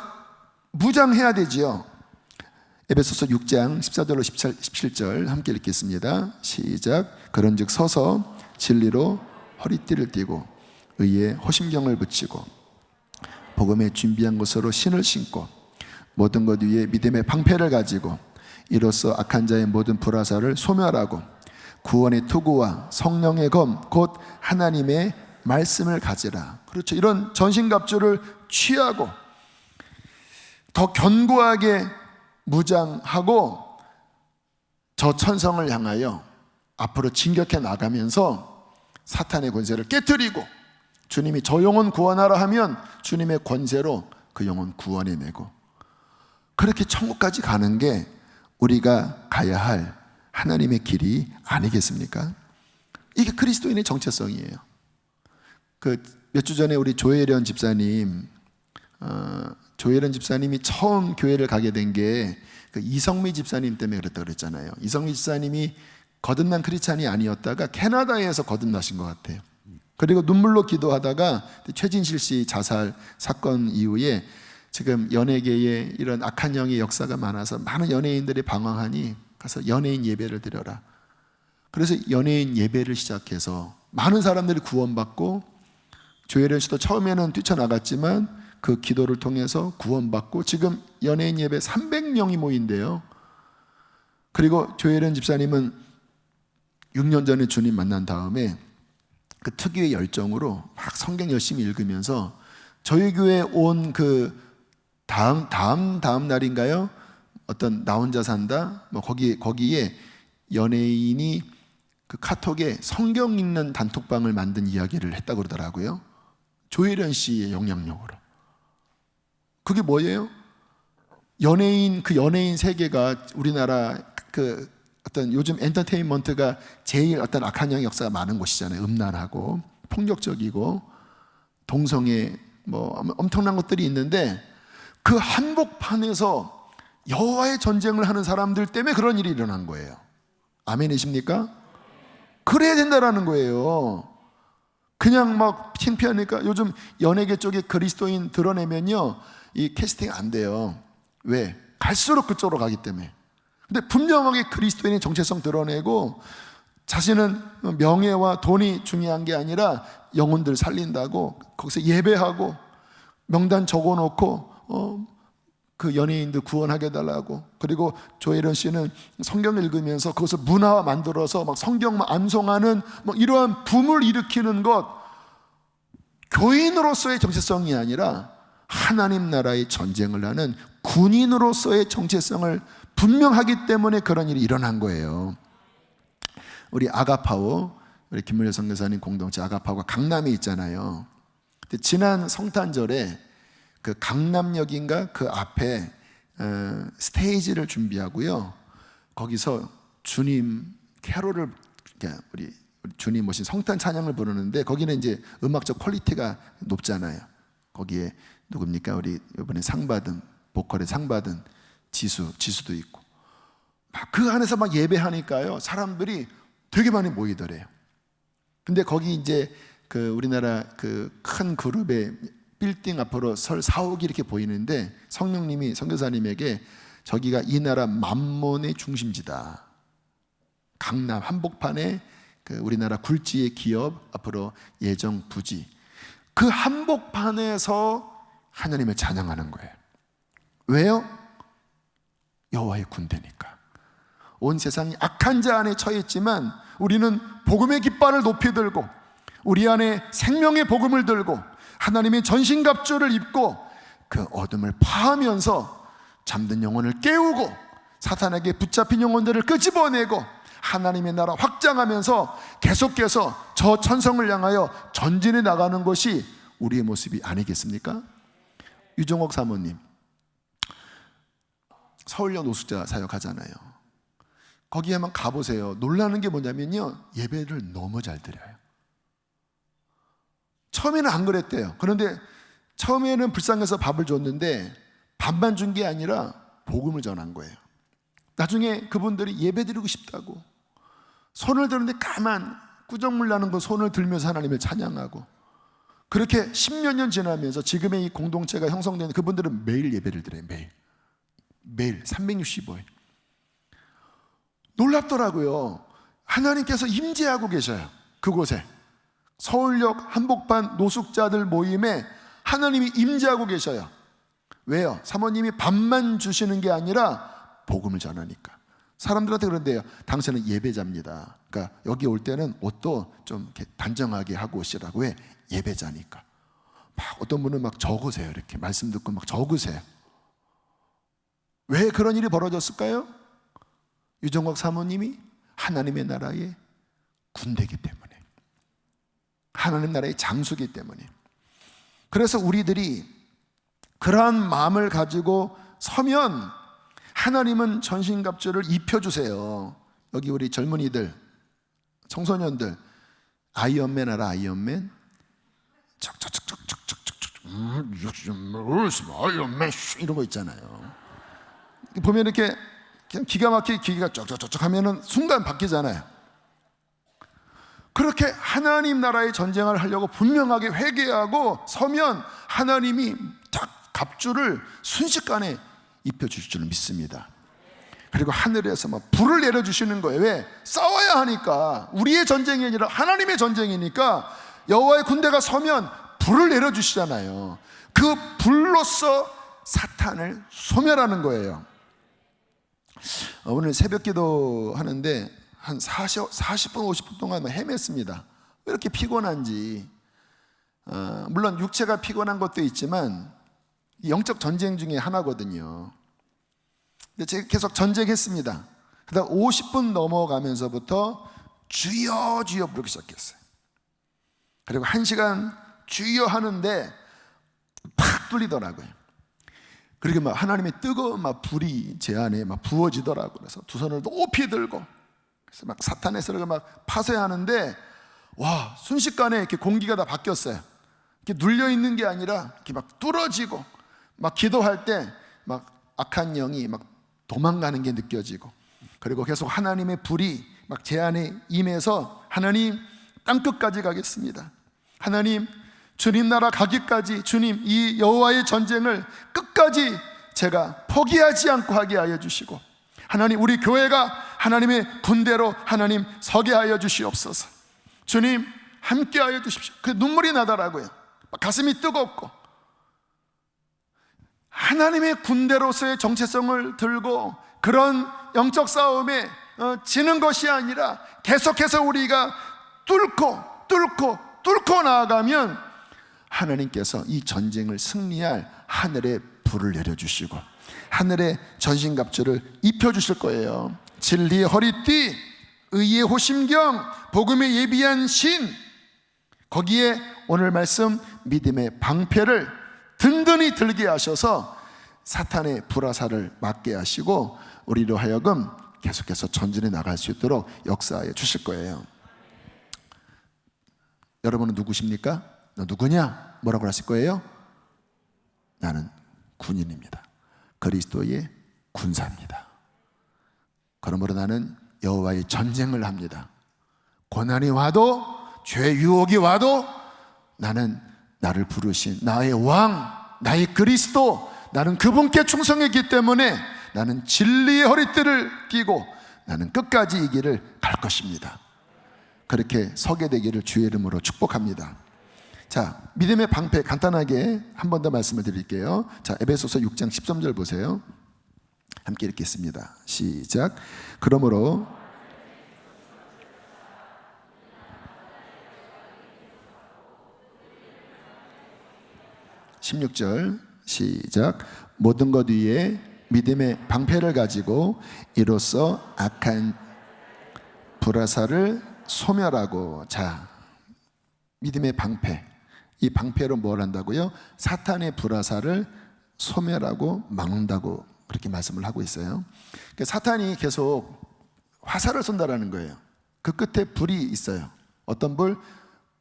무장해야 되지요. 에베소서 6장 14절로 17절 함께 읽겠습니다. 시작. 그런즉 서서 진리로 허리띠를 띠고 의에 호심경을 붙이고 복음에 준비한 것으로 신을 신고 모든 것 위에 믿음의 방패를 가지고 이로써 악한 자의 모든 불화살을 소멸하고 구원의 투구와 성령의 검 곧 하나님의 말씀을 가지라. 그렇죠. 이런 전신갑주를 취하고 더 견고하게 무장하고 저 천성을 향하여 앞으로 진격해 나가면서 사탄의 권세를 깨뜨리고, 주님이 저 영혼 구원하라 하면 주님의 권세로 그 영혼 구원해내고, 그렇게 천국까지 가는 게 우리가 가야 할 하나님의 길이 아니겠습니까? 이게 그리스도인의 정체성이에요. 몇 주 전에 우리 조혜련 집사님이 처음 교회를 가게 된 게 이성미 집사님 때문에 그랬다고 그랬잖아요. 이성미 집사님이 거듭난 크리스찬이 아니었다가 캐나다에서 거듭나신 것 같아요. 그리고 눈물로 기도하다가 최진실 씨 자살 사건 이후에 지금 연예계에 이런 악한 영의 역사가 많아서 많은 연예인들이 방황하니 가서 연예인 예배를 드려라. 그래서 연예인 예배를 시작해서 많은 사람들이 구원받고, 조혜련 씨도 처음에는 뛰쳐나갔지만 그 기도를 통해서 구원받고 지금 연예인 예배 300명이 모인대요. 그리고 조혜련 집사님은 6년 전에 주님 만난 다음에 그 특유의 열정으로 막 성경 열심히 읽으면서 저희 교회 온 그 다음 날인가요? 어떤 나 혼자 산다? 뭐 거기에 연예인이 그 카톡에 성경 읽는 단톡방을 만든 이야기를 했다고 그러더라고요. 조혜련 씨의 영향력으로. 그게 뭐예요? 그 연예인 세계가 우리나라 그 어떤 요즘 엔터테인먼트가 제일 어떤 악한 영의 역사가 많은 곳이잖아요. 음란하고 폭력적이고 동성애 뭐 엄청난 것들이 있는데, 그 한복판에서 여호와의 전쟁을 하는 사람들 때문에 그런 일이 일어난 거예요. 아멘이십니까? 그래야 된다라는 거예요. 그냥 막 창피하니까 요즘 연예계 쪽에 그리스도인 드러내면요, 이 캐스팅 안 돼요. 왜? 갈수록 그쪽으로 가기 때문에. 근데 분명하게 그리스도인의 정체성 드러내고, 자신은 명예와 돈이 중요한 게 아니라 영혼들 살린다고 거기서 예배하고 명단 적어놓고 그 연예인들 구원하게 해달라고. 그리고 조혜련 씨는 성경 읽으면서 그것을 문화 만들어서 막 성경만 암송하는 뭐 이러한 붐을 일으키는 것, 교인으로서의 정체성이 아니라 하나님 나라의 전쟁을 하는 군인으로서의 정체성을 분명하기 때문에 그런 일이 일어난 거예요. 우리 아가파워, 우리 김문열 선교사님 공동체 아가파워가 강남에 있잖아요. 근데 지난 성탄절에 그 강남역인가 그 앞에 스테이지를 준비하고요, 거기서 주님 캐롤을, 우리 주님 모신 성탄 찬양을 부르는데, 거기는 이제 음악적 퀄리티가 높잖아요. 거기에 누굽니까? 우리 이번에 상 받은, 보컬에 상 받은 지수도 있고, 막 그 안에서 막 예배하니까요, 사람들이 되게 많이 모이더래요. 근데 거기 이제 그 우리나라 그 큰 그룹의 빌딩 앞으로 설 사옥이 이렇게 보이는데, 성령님이 선교사님에게 저기가 이 나라 만몬의 중심지다. 강남 한복판에 그 우리나라 굴지의 기업 앞으로 예정 부지, 그 한복판에서 하나님을 찬양하는 거예요. 왜요? 여호와의 군대니까. 온 세상이 악한 자 안에 처했지만 우리는 복음의 깃발을 높이 들고 우리 안에 생명의 복음을 들고 하나님의 전신갑주를 입고 그 어둠을 파하면서 잠든 영혼을 깨우고 사탄에게 붙잡힌 영혼들을 끄집어내고 하나님의 나라 확장하면서 계속해서 저 천성을 향하여 전진해 나가는 것이 우리의 모습이 아니겠습니까? 유종옥 사모님 서울역 노숙자 사역하잖아요. 거기 한번 가보세요. 놀라는 게 뭐냐면요, 예배를 너무 잘 드려요. 처음에는 안 그랬대요. 그런데 처음에는 불쌍해서 밥을 줬는데 밥만 준 게 아니라 복음을 전한 거예요. 나중에 그분들이 예배드리고 싶다고 손을 드는데 가만 꾸정물 나는 거 손을 들면서 하나님을 찬양하고, 그렇게 10몇 년 지나면서 지금의 이 공동체가 형성되는, 그분들은 매일 예배를 드려요. 매일 365일. 놀랍더라고요. 하나님께서 임재하고 계셔요. 그곳에 서울역 한복판 노숙자들 모임에 하나님이 임재하고 계셔요. 왜요? 사모님이 밥만 주시는 게 아니라 복음을 전하니까. 사람들한테 그런데요, 당신은 예배자입니다. 그러니까 여기 올 때는 옷도 좀 이렇게 단정하게 하고 오시라고 해. 예배자니까. 막 어떤 분은 막 적으세요. 이렇게 말씀 듣고 막 적으세요. 왜 그런 일이 벌어졌을까요? 유종옥 사모님이 하나님의 나라의 군대이기 때문에, 하나님 나라의 장수이기 때문에. 그래서 우리들이 그러한 마음을 가지고 서면 하나님은 전신갑주를 입혀주세요. 여기 우리 젊은이들, 청소년들, 아이언맨 알아? 아이언맨? 아이언맨 이런 거 있잖아요. 보면 이렇게 그냥 기가 막히게 기계가 쩍쩍쩍 하면은 순간 바뀌잖아요. 그렇게 하나님 나라의 전쟁을 하려고 분명하게 회개하고 서면 하나님이 딱 갑주를 순식간에 입혀주실 줄 믿습니다. 그리고 하늘에서 막 불을 내려주시는 거예요. 왜? 싸워야 하니까. 우리의 전쟁이 아니라 하나님의 전쟁이니까 여호와의 군대가 서면 불을 내려주시잖아요. 그 불로서 사탄을 소멸하는 거예요. 오늘 새벽 기도 하는데 한 40분 50분 동안 헤맸습니다. 왜 이렇게 피곤한지. 물론 육체가 피곤한 것도 있지만 영적 전쟁 중에 하나거든요. 근데 제가 계속 전쟁했습니다. 그다음 50분 넘어가면서부터 주여 주여 부르기 시작했어요. 그리고 1시간 주여 하는데 팍 뚫리더라고요. 그리고 막 하나님의 뜨거운 막 불이 제 안에 막 부어지더라고요. 그래서 두 손을 높이 들고 그래서 막 사탄의 세력을 막 파쇄하는데, 와, 순식간에 이렇게 공기가 다 바뀌었어요. 이렇게 눌려 있는 게 아니라 이렇게 막 뚫어지고, 막 기도할 때 막 악한 영이 막 도망가는 게 느껴지고, 그리고 계속 하나님의 불이 막 제 안에 임해서 하나님 땅끝까지 가겠습니다. 하나님 주님 나라 가기까지 주님 이 여호와의 전쟁을 끝까지 제가 포기하지 않고 하게 하여 주시고, 하나님 우리 교회가 하나님의 군대로 하나님 서게 하여 주시옵소서. 주님 함께 하여 주십시오. 그 눈물이 나더라고요. 가슴이 뜨겁고, 하나님의 군대로서의 정체성을 들고 그런 영적 싸움에 지는 것이 아니라 계속해서 우리가 뚫고 나아가면 하나님께서 이 전쟁을 승리할 하늘의 불을 내려주시고 하늘의 전신갑주를 입혀주실 거예요. 진리의 허리띠, 의의 호심경, 복음에 예비한 신, 거기에 오늘 말씀 믿음의 방패를 든든히 들게 하셔서 사탄의 불화살을 막게 하시고 우리로 하여금 계속해서 전진해 나갈 수 있도록 역사해 주실 거예요. 여러분은 누구십니까? 너 누구냐? 뭐라고 하실 거예요? 나는 군인입니다. 그리스도의 군사입니다. 그러므로 나는 여호와의 전쟁을 합니다. 고난이 와도 죄의 유혹이 와도 나는 나를 부르신 나의 왕, 나의 그리스도, 나는 그분께 충성했기 때문에 나는 진리의 허리띠를 띠고 나는 끝까지 이 길을 갈 것입니다. 그렇게 서게 되기를 주의 이름으로 축복합니다. 자, 믿음의 방패 간단하게 한 번 더 말씀을 드릴게요. 자, 에베소서 6장 13절 보세요. 함께 읽겠습니다. 시작. 그러므로 16절 시작. 모든 것 위에 믿음의 방패를 가지고 이로써 악한 불화살을 소멸하고. 자, 믿음의 방패, 이 방패로 뭘 한다고요? 사탄의 불화살을 소멸하고 막는다고 그렇게 말씀을 하고 있어요. 그러니까 사탄이 계속 화살을 쏜다라는 거예요. 그 끝에 불이 있어요. 어떤 불?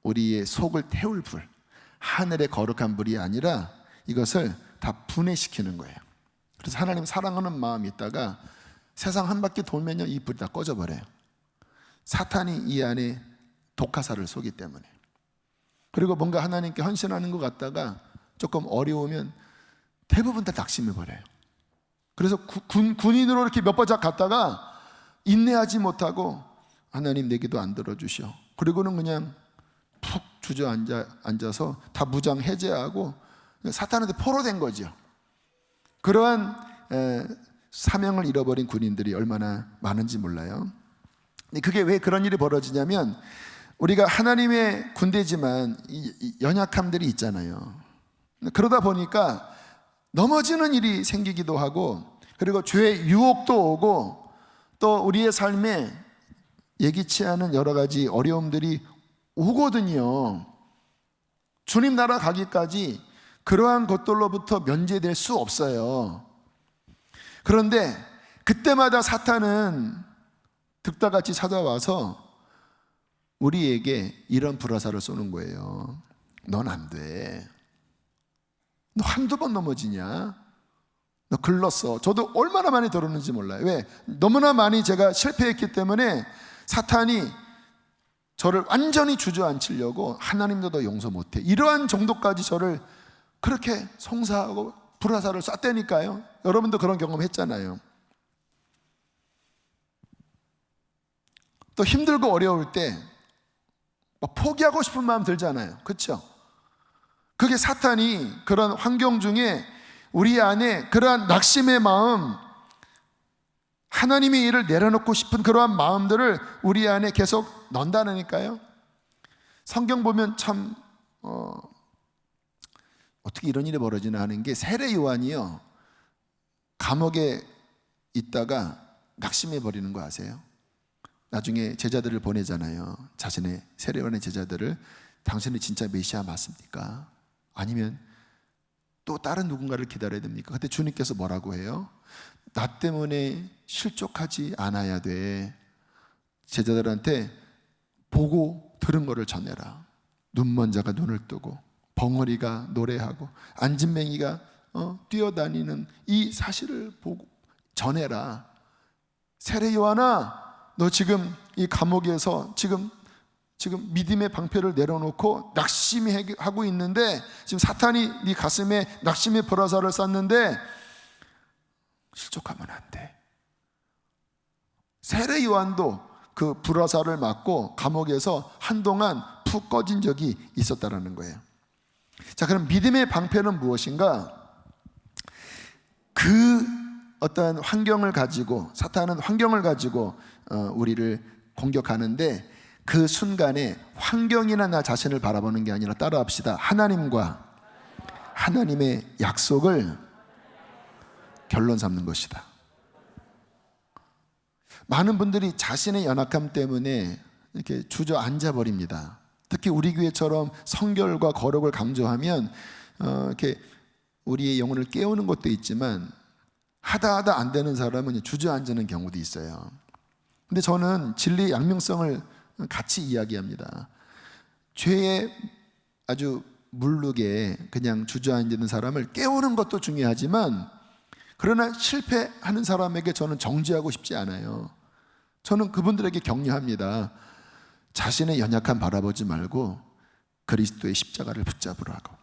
우리의 속을 태울 불. 하늘의 거룩한 불이 아니라 이것을 다 분해시키는 거예요. 그래서 하나님 사랑하는 마음이 있다가 세상 한 바퀴 돌면요, 이 불이 다 꺼져버려요. 사탄이 이 안에 독화살을 쏘기 때문에. 그리고 뭔가 하나님께 헌신하는 것 같다가 조금 어려우면 대부분 다 낙심해버려요. 그래서 군인으로 이렇게 몇 번씩 갔다가 인내하지 못하고 하나님 내 기도 안 들어주셔. 그리고는 그냥 푹 주저앉아서 다 무장 해제하고 사탄한테 포로된 거죠. 그러한 사명을 잃어버린 군인들이 얼마나 많은지 몰라요. 근데 그게 왜 그런 일이 벌어지냐면 우리가 하나님의 군대지만 연약함들이 있잖아요. 그러다 보니까 넘어지는 일이 생기기도 하고, 그리고 죄의 유혹도 오고, 또 우리의 삶에 예기치 않은 여러 가지 어려움들이 오거든요. 주님 나라 가기까지 그러한 것들로부터 면제될 수 없어요. 그런데 그때마다 사탄은 득다같이 찾아와서 우리에게 이런 불화살을 쏘는 거예요. 넌 안 돼. 너 한두 번 넘어지냐? 너 글렀어. 저도 얼마나 많이 들었는지 몰라요. 왜? 너무나 많이 제가 실패했기 때문에 사탄이 저를 완전히 주저앉히려고 하나님도 너 용서 못해, 이러한 정도까지 저를 그렇게 송사하고 불화살을 쐈다니까요. 여러분도 그런 경험 했잖아요. 또 힘들고 어려울 때 포기하고 싶은 마음 들잖아요. 그렇죠? 그게 사탄이 그런 환경 중에 우리 안에 그러한 낙심의 마음, 하나님의 일을 내려놓고 싶은 그러한 마음들을 우리 안에 계속 넣는다니까요. 성경 보면 참 어떻게 이런 일이 벌어지나 하는 게, 세례 요한이요, 감옥에 있다가 낙심해 버리는 거 아세요? 나중에 제자들을 보내잖아요. 자신의 세례 요한의 제자들을. 당신은 진짜 메시아 맞습니까? 아니면 또 다른 누군가를 기다려야 됩니까? 그때 주님께서 뭐라고 해요? 나 때문에 실족하지 않아야 돼. 제자들한테 보고 들은 거를 전해라. 눈먼 자가 눈을 뜨고 벙어리가 노래하고 안진뱅이가 뛰어다니는 이 사실을 보고 전해라. 세례 요한아, 너 지금 이 감옥에서 지금 믿음의 방패를 내려놓고 낙심하고 있는데, 지금 사탄이 네 가슴에 낙심의 불화살을 쐈는데 실족하면 안 돼. 세례 요한도 그 불화살을 맞고 감옥에서 한동안 푹 꺼진 적이 있었다라는 거예요. 자, 그럼 믿음의 방패는 무엇인가? 그 어떠한 환경을 가지고, 사탄은 환경을 가지고 우리를 공격하는데, 그 순간에 환경이나 나 자신을 바라보는 게 아니라 따라합시다. 하나님과 하나님의 약속을 결론 삼는 것이다. 많은 분들이 자신의 연약함 때문에 이렇게 주저앉아 버립니다. 특히 우리 교회처럼 성결과 거룩을 강조하면 이렇게 우리의 영혼을 깨우는 것도 있지만 하다 안 되는 사람은 주저앉는 경우도 있어요. 근데 저는 진리의 양면성을 같이 이야기합니다. 죄에 아주 물르게 그냥 주저앉는 사람을 깨우는 것도 중요하지만 그러나 실패하는 사람에게 저는 정죄하고 싶지 않아요. 저는 그분들에게 격려합니다. 자신의 연약함 바라보지 말고 그리스도의 십자가를 붙잡으라고.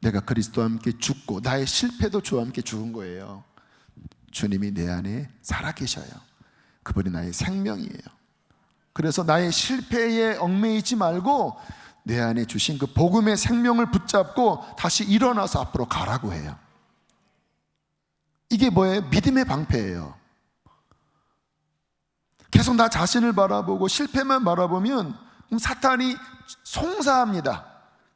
내가 그리스도와 함께 죽고 나의 실패도 주와 함께 죽은 거예요. 주님이 내 안에 살아계셔요. 그분이 나의 생명이에요. 그래서 나의 실패에 얽매이지 말고 내 안에 주신 그 복음의 생명을 붙잡고 다시 일어나서 앞으로 가라고 해요. 이게 뭐예요? 믿음의 방패예요. 계속 나 자신을 바라보고 실패만 바라보면 사탄이 송사합니다.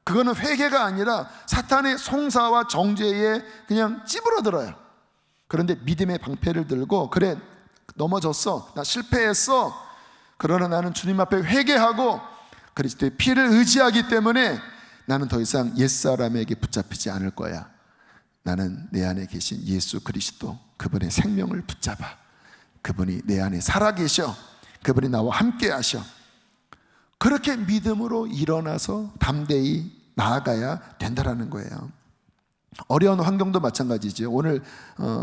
그거는 회개가 아니라 사탄의 송사와 정죄에 그냥 찌부러들어요. 그런데 믿음의 방패를 들고 그래 넘어졌어, 나 실패했어, 그러나 나는 주님 앞에 회개하고 그리스도의 피를 의지하기 때문에 나는 더 이상 옛사람에게 붙잡히지 않을 거야. 나는 내 안에 계신 예수 그리스도, 그분의 생명을 붙잡아. 그분이 내 안에 살아계셔. 그분이 나와 함께 하셔. 그렇게 믿음으로 일어나서 담대히 나아가야 된다라는 거예요. 어려운 환경도 마찬가지죠. 오늘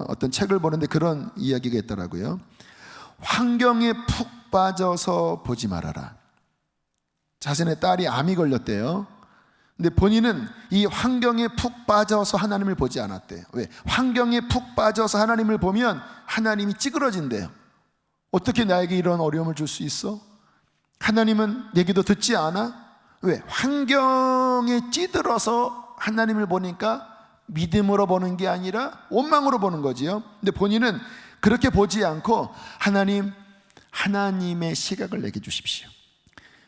어떤 책을 보는데 그런 이야기가 있더라고요. 환경에 푹 빠져서 보지 말아라. 자신의 딸이 암이 걸렸대요. 근데 본인은 이 환경에 푹 빠져서 하나님을 보지 않았대요. 왜? 환경에 푹 빠져서 하나님을 보면 하나님이 찌그러진대요. 어떻게 나에게 이런 어려움을 줄 수 있어? 하나님은 얘기도 듣지 않아? 왜? 환경에 찌들어서 하나님을 보니까 믿음으로 보는 게 아니라 원망으로 보는 거지요. 근데 본인은 그렇게 보지 않고 하나님의 시각을 내게 주십시오.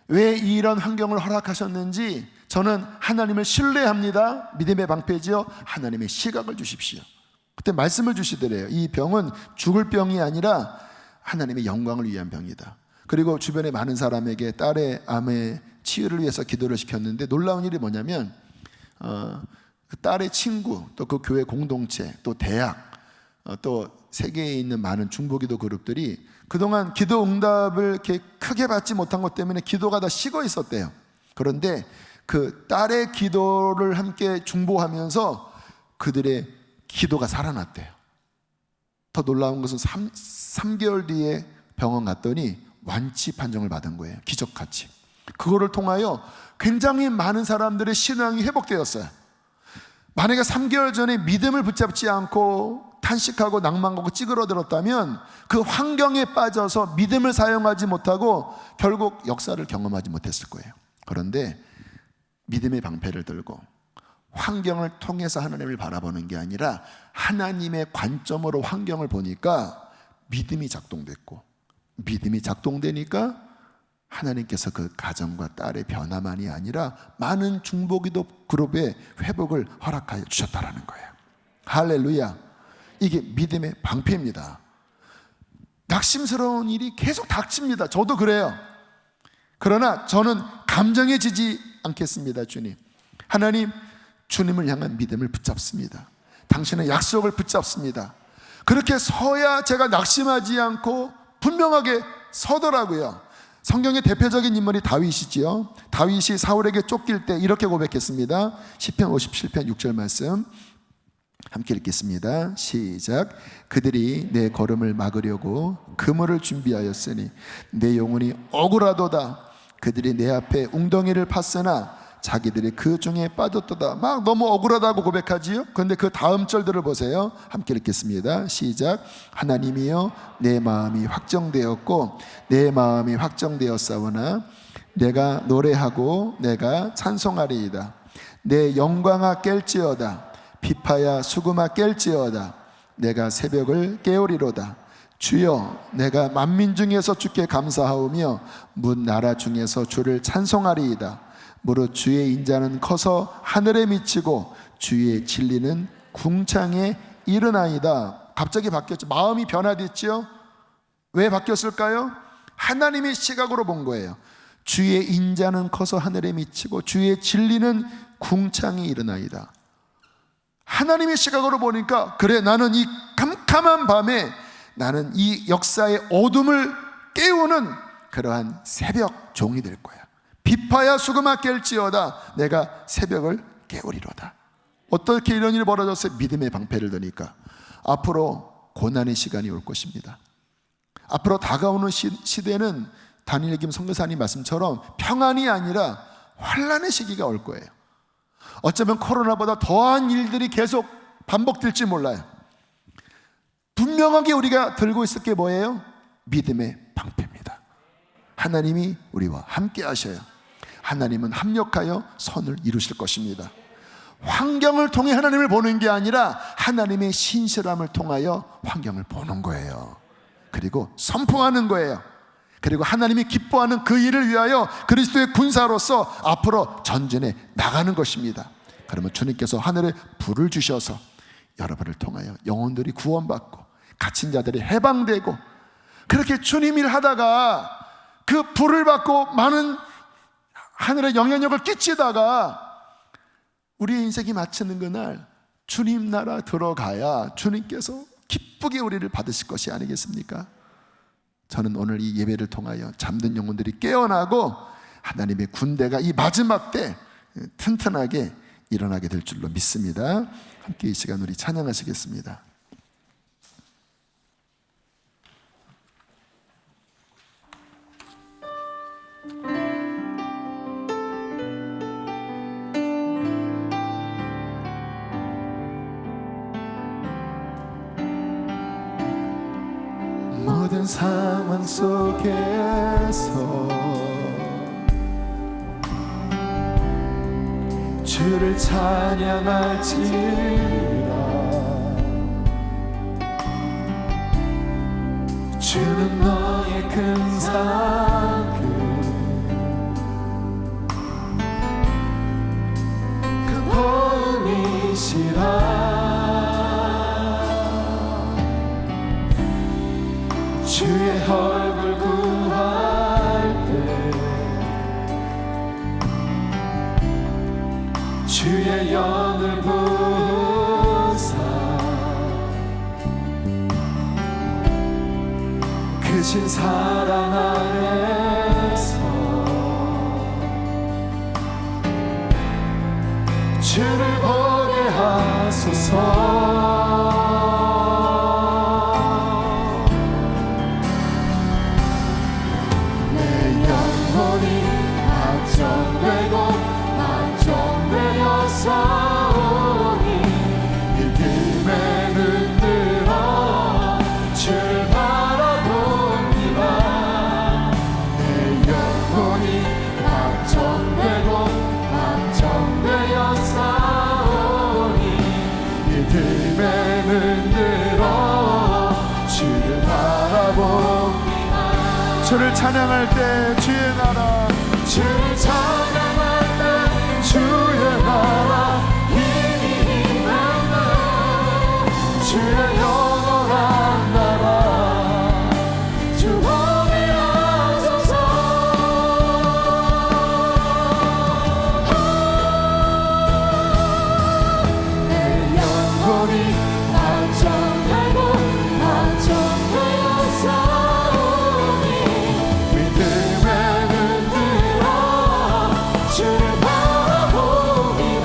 왜 이런 환경을 허락하셨는지 저는 하나님을 신뢰합니다. 믿음의 방패지요. 하나님의 시각을 주십시오. 그때 말씀을 주시더래요. 이 병은 죽을 병이 아니라 하나님의 영광을 위한 병이다. 그리고 주변에 많은 사람에게 딸의 암의 치유를 위해서 기도를 시켰는데 놀라운 일이 뭐냐면 그 딸의 친구, 또 그 교회 공동체, 또 대학, 또 세계에 있는 많은 중보기도 그룹들이 그동안 기도 응답을 이렇게 크게 받지 못한 것 때문에 기도가 다 식어 있었대요. 그런데 그 딸의 기도를 함께 중보하면서 그들의 기도가 살아났대요. 더 놀라운 것은 3개월 뒤에 병원 갔더니 완치 판정을 받은 거예요. 기적같이. 그거를 통하여 굉장히 많은 사람들의 신앙이 회복되었어요. 만약에 3개월 전에 믿음을 붙잡지 않고 탄식하고 낭만하고 찌그러들었다면 그 환경에 빠져서 믿음을 사용하지 못하고 결국 역사를 경험하지 못했을 거예요. 그런데 믿음의 방패를 들고 환경을 통해서 하나님을 바라보는 게 아니라 하나님의 관점으로 환경을 보니까 믿음이 작동됐고, 믿음이 작동되니까 하나님께서 그 가정과 딸의 변화만이 아니라 많은 중보기도 그룹의 회복을 허락하여 주셨다라는 거예요. 할렐루야. 이게 믿음의 방패입니다. 낙심스러운 일이 계속 닥칩니다. 저도 그래요. 그러나 저는 감정에 지지 않겠습니다. 주님, 하나님, 주님을 향한 믿음을 붙잡습니다. 당신의 약속을 붙잡습니다. 그렇게 서야 제가 낙심하지 않고 분명하게 서더라고요. 성경의 대표적인 인물이 다윗이지요. 다윗이 사울에게 쫓길 때 이렇게 고백했습니다. 시편 57편 6절 말씀 함께 읽겠습니다. 시작. 그들이 내 걸음을 막으려고 그물을 준비하였으니 내 영혼이 억울하도다. 그들이 내 앞에 웅덩이를 팠으나 자기들이 그 중에 빠졌도다. 막 너무 억울하다고 고백하지요. 그런데 그 다음 절들을 보세요. 함께 읽겠습니다. 시작. 하나님이여, 내 마음이 확정되었고 내 마음이 확정되었사오나 내가 노래하고 내가 찬송하리이다. 내 영광아 깰지어다. 비파야 수금아 깰지어다. 내가 새벽을 깨우리로다. 주여 내가 만민 중에서 주께 감사하오며 문 나라 중에서 주를 찬송하리이다. 무릇 주의 인자는 커서 하늘에 미치고 주의 진리는 궁창에 이르나이다. 갑자기 바뀌었죠. 마음이 변화됐지요. 왜 바뀌었을까요? 하나님의 시각으로 본 거예요. 주의 인자는 커서 하늘에 미치고 주의 진리는 궁창에 이르나이다. 하나님의 시각으로 보니까 그래, 나는 이 캄캄한 밤에 나는 이 역사의 어둠을 깨우는 그러한 새벽 종이 될 거야. 비파야 수금아 깰지어다 내가 새벽을 깨우리로다. 어떻게 이런 일이 벌어졌어요? 믿음의 방패를 드니까. 앞으로 고난의 시간이 올 것입니다. 앞으로 다가오는 시대는 다니엘 김 선교사님 말씀처럼 평안이 아니라 환난의 시기가 올 거예요. 어쩌면 코로나보다 더한 일들이 계속 반복될지 몰라요. 분명하게 우리가 들고 있을 게 뭐예요? 믿음의 방패입니다. 하나님이 우리와 함께 하셔요. 하나님은 합력하여 선을 이루실 것입니다. 환경을 통해 하나님을 보는 게 아니라 하나님의 신실함을 통하여 환경을 보는 거예요. 그리고 선포하는 거예요. 그리고 하나님이 기뻐하는 그 일을 위하여 그리스도의 군사로서 앞으로 전진해 나가는 것입니다. 그러면 주님께서 하늘에 불을 주셔서 여러분을 통하여 영혼들이 구원받고 갇힌 자들이 해방되고, 그렇게 주님 일 하다가 그 불을 받고 많은 하늘의 영향력을 끼치다가 우리의 인생이 마치는 그날 주님 나라 들어가야 주님께서 기쁘게 우리를 받으실 것이 아니겠습니까? 저는 오늘 이 예배를 통하여 잠든 영혼들이 깨어나고 하나님의 군대가 이 마지막 때 튼튼하게 일어나게 될 줄로 믿습니다. 함께 이 시간 우리 찬양하시겠습니다. 모든 상황 속에서 주를 찬양할지라. 주는 너의 큰 사랑 그 보응이시라. 주의 얼굴 구할 때 주의 영을 부사 크신 사랑 안에서 주를 보게 하소서. 주를 찬양할 때 주의 나라, 주를 찬양할 때 주의 나라 힘이 임하네. 주의 영원한 나라 주 오게 하소서. 내 영혼이 안정되고 안정되어서 주를 바라보리라.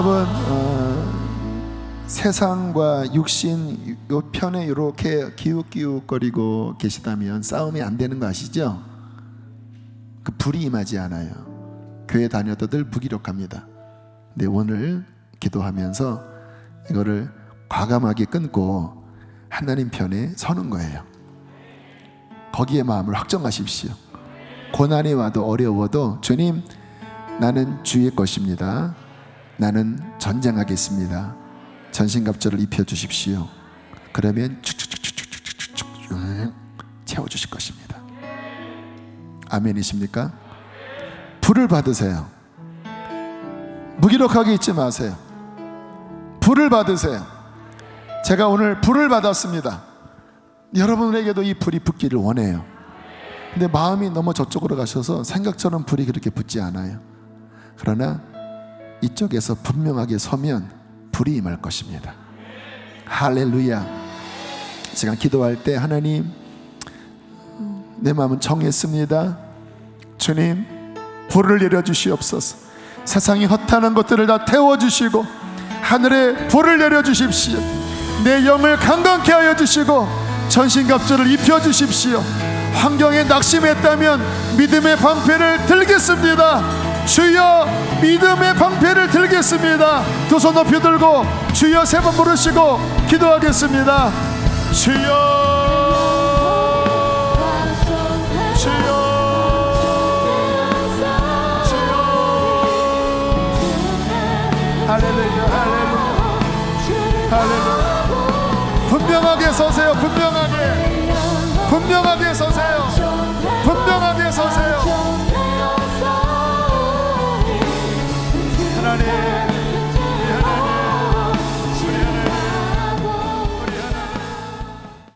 여러분 세상과 육신 요 편에 이렇게 기웃기웃거리고 계시다면 싸움이 안 되는 거 아시죠? 그 불이 임하지 않아요. 교회 다녀도 늘 무기력합니다. 근데 오늘 기도하면서 이거를 과감하게 끊고 하나님 편에 서는 거예요. 거기에 마음을 확정하십시오. 고난이 와도 어려워도 주님, 나는 주의 것입니다. 나는 전쟁하겠습니다. 전신갑주를 입혀주십시오. 그러면 축축축축축축축 채워주실 것입니다. 아멘이십니까? 불을 받으세요. 무기력하게 있지 마세요. 불을 받으세요. 제가 오늘 불을 받았습니다. 여러분에게도 이 불이 붙기를 원해요. 근데 마음이 너무 저쪽으로 가셔서 생각처럼 불이 그렇게 붙지 않아요. 그러나 이쪽에서 분명하게 서면 불이 임할 것입니다. 할렐루야. 제가 기도할 때 하나님, 내 마음은 정했습니다. 주님, 불을 내려주시옵소서. 세상이 허탄한 것들을 다 태워주시고 하늘에 불을 내려주십시오. 내 영을 강건케 하여 주시고 전신갑주를 입혀주십시오. 환경에 낙심했다면 믿음의 방패를 들겠습니다. 주여, 믿음의 방패를 들겠습니다. 두 손 높이 들고 주여 세 번 부르시고 기도하겠습니다. 주여, 주여, 주여. 할렐루야, 할렐루야, 할렐루야. 분명하게 서세요. 분명하게, 분명하게 서세요.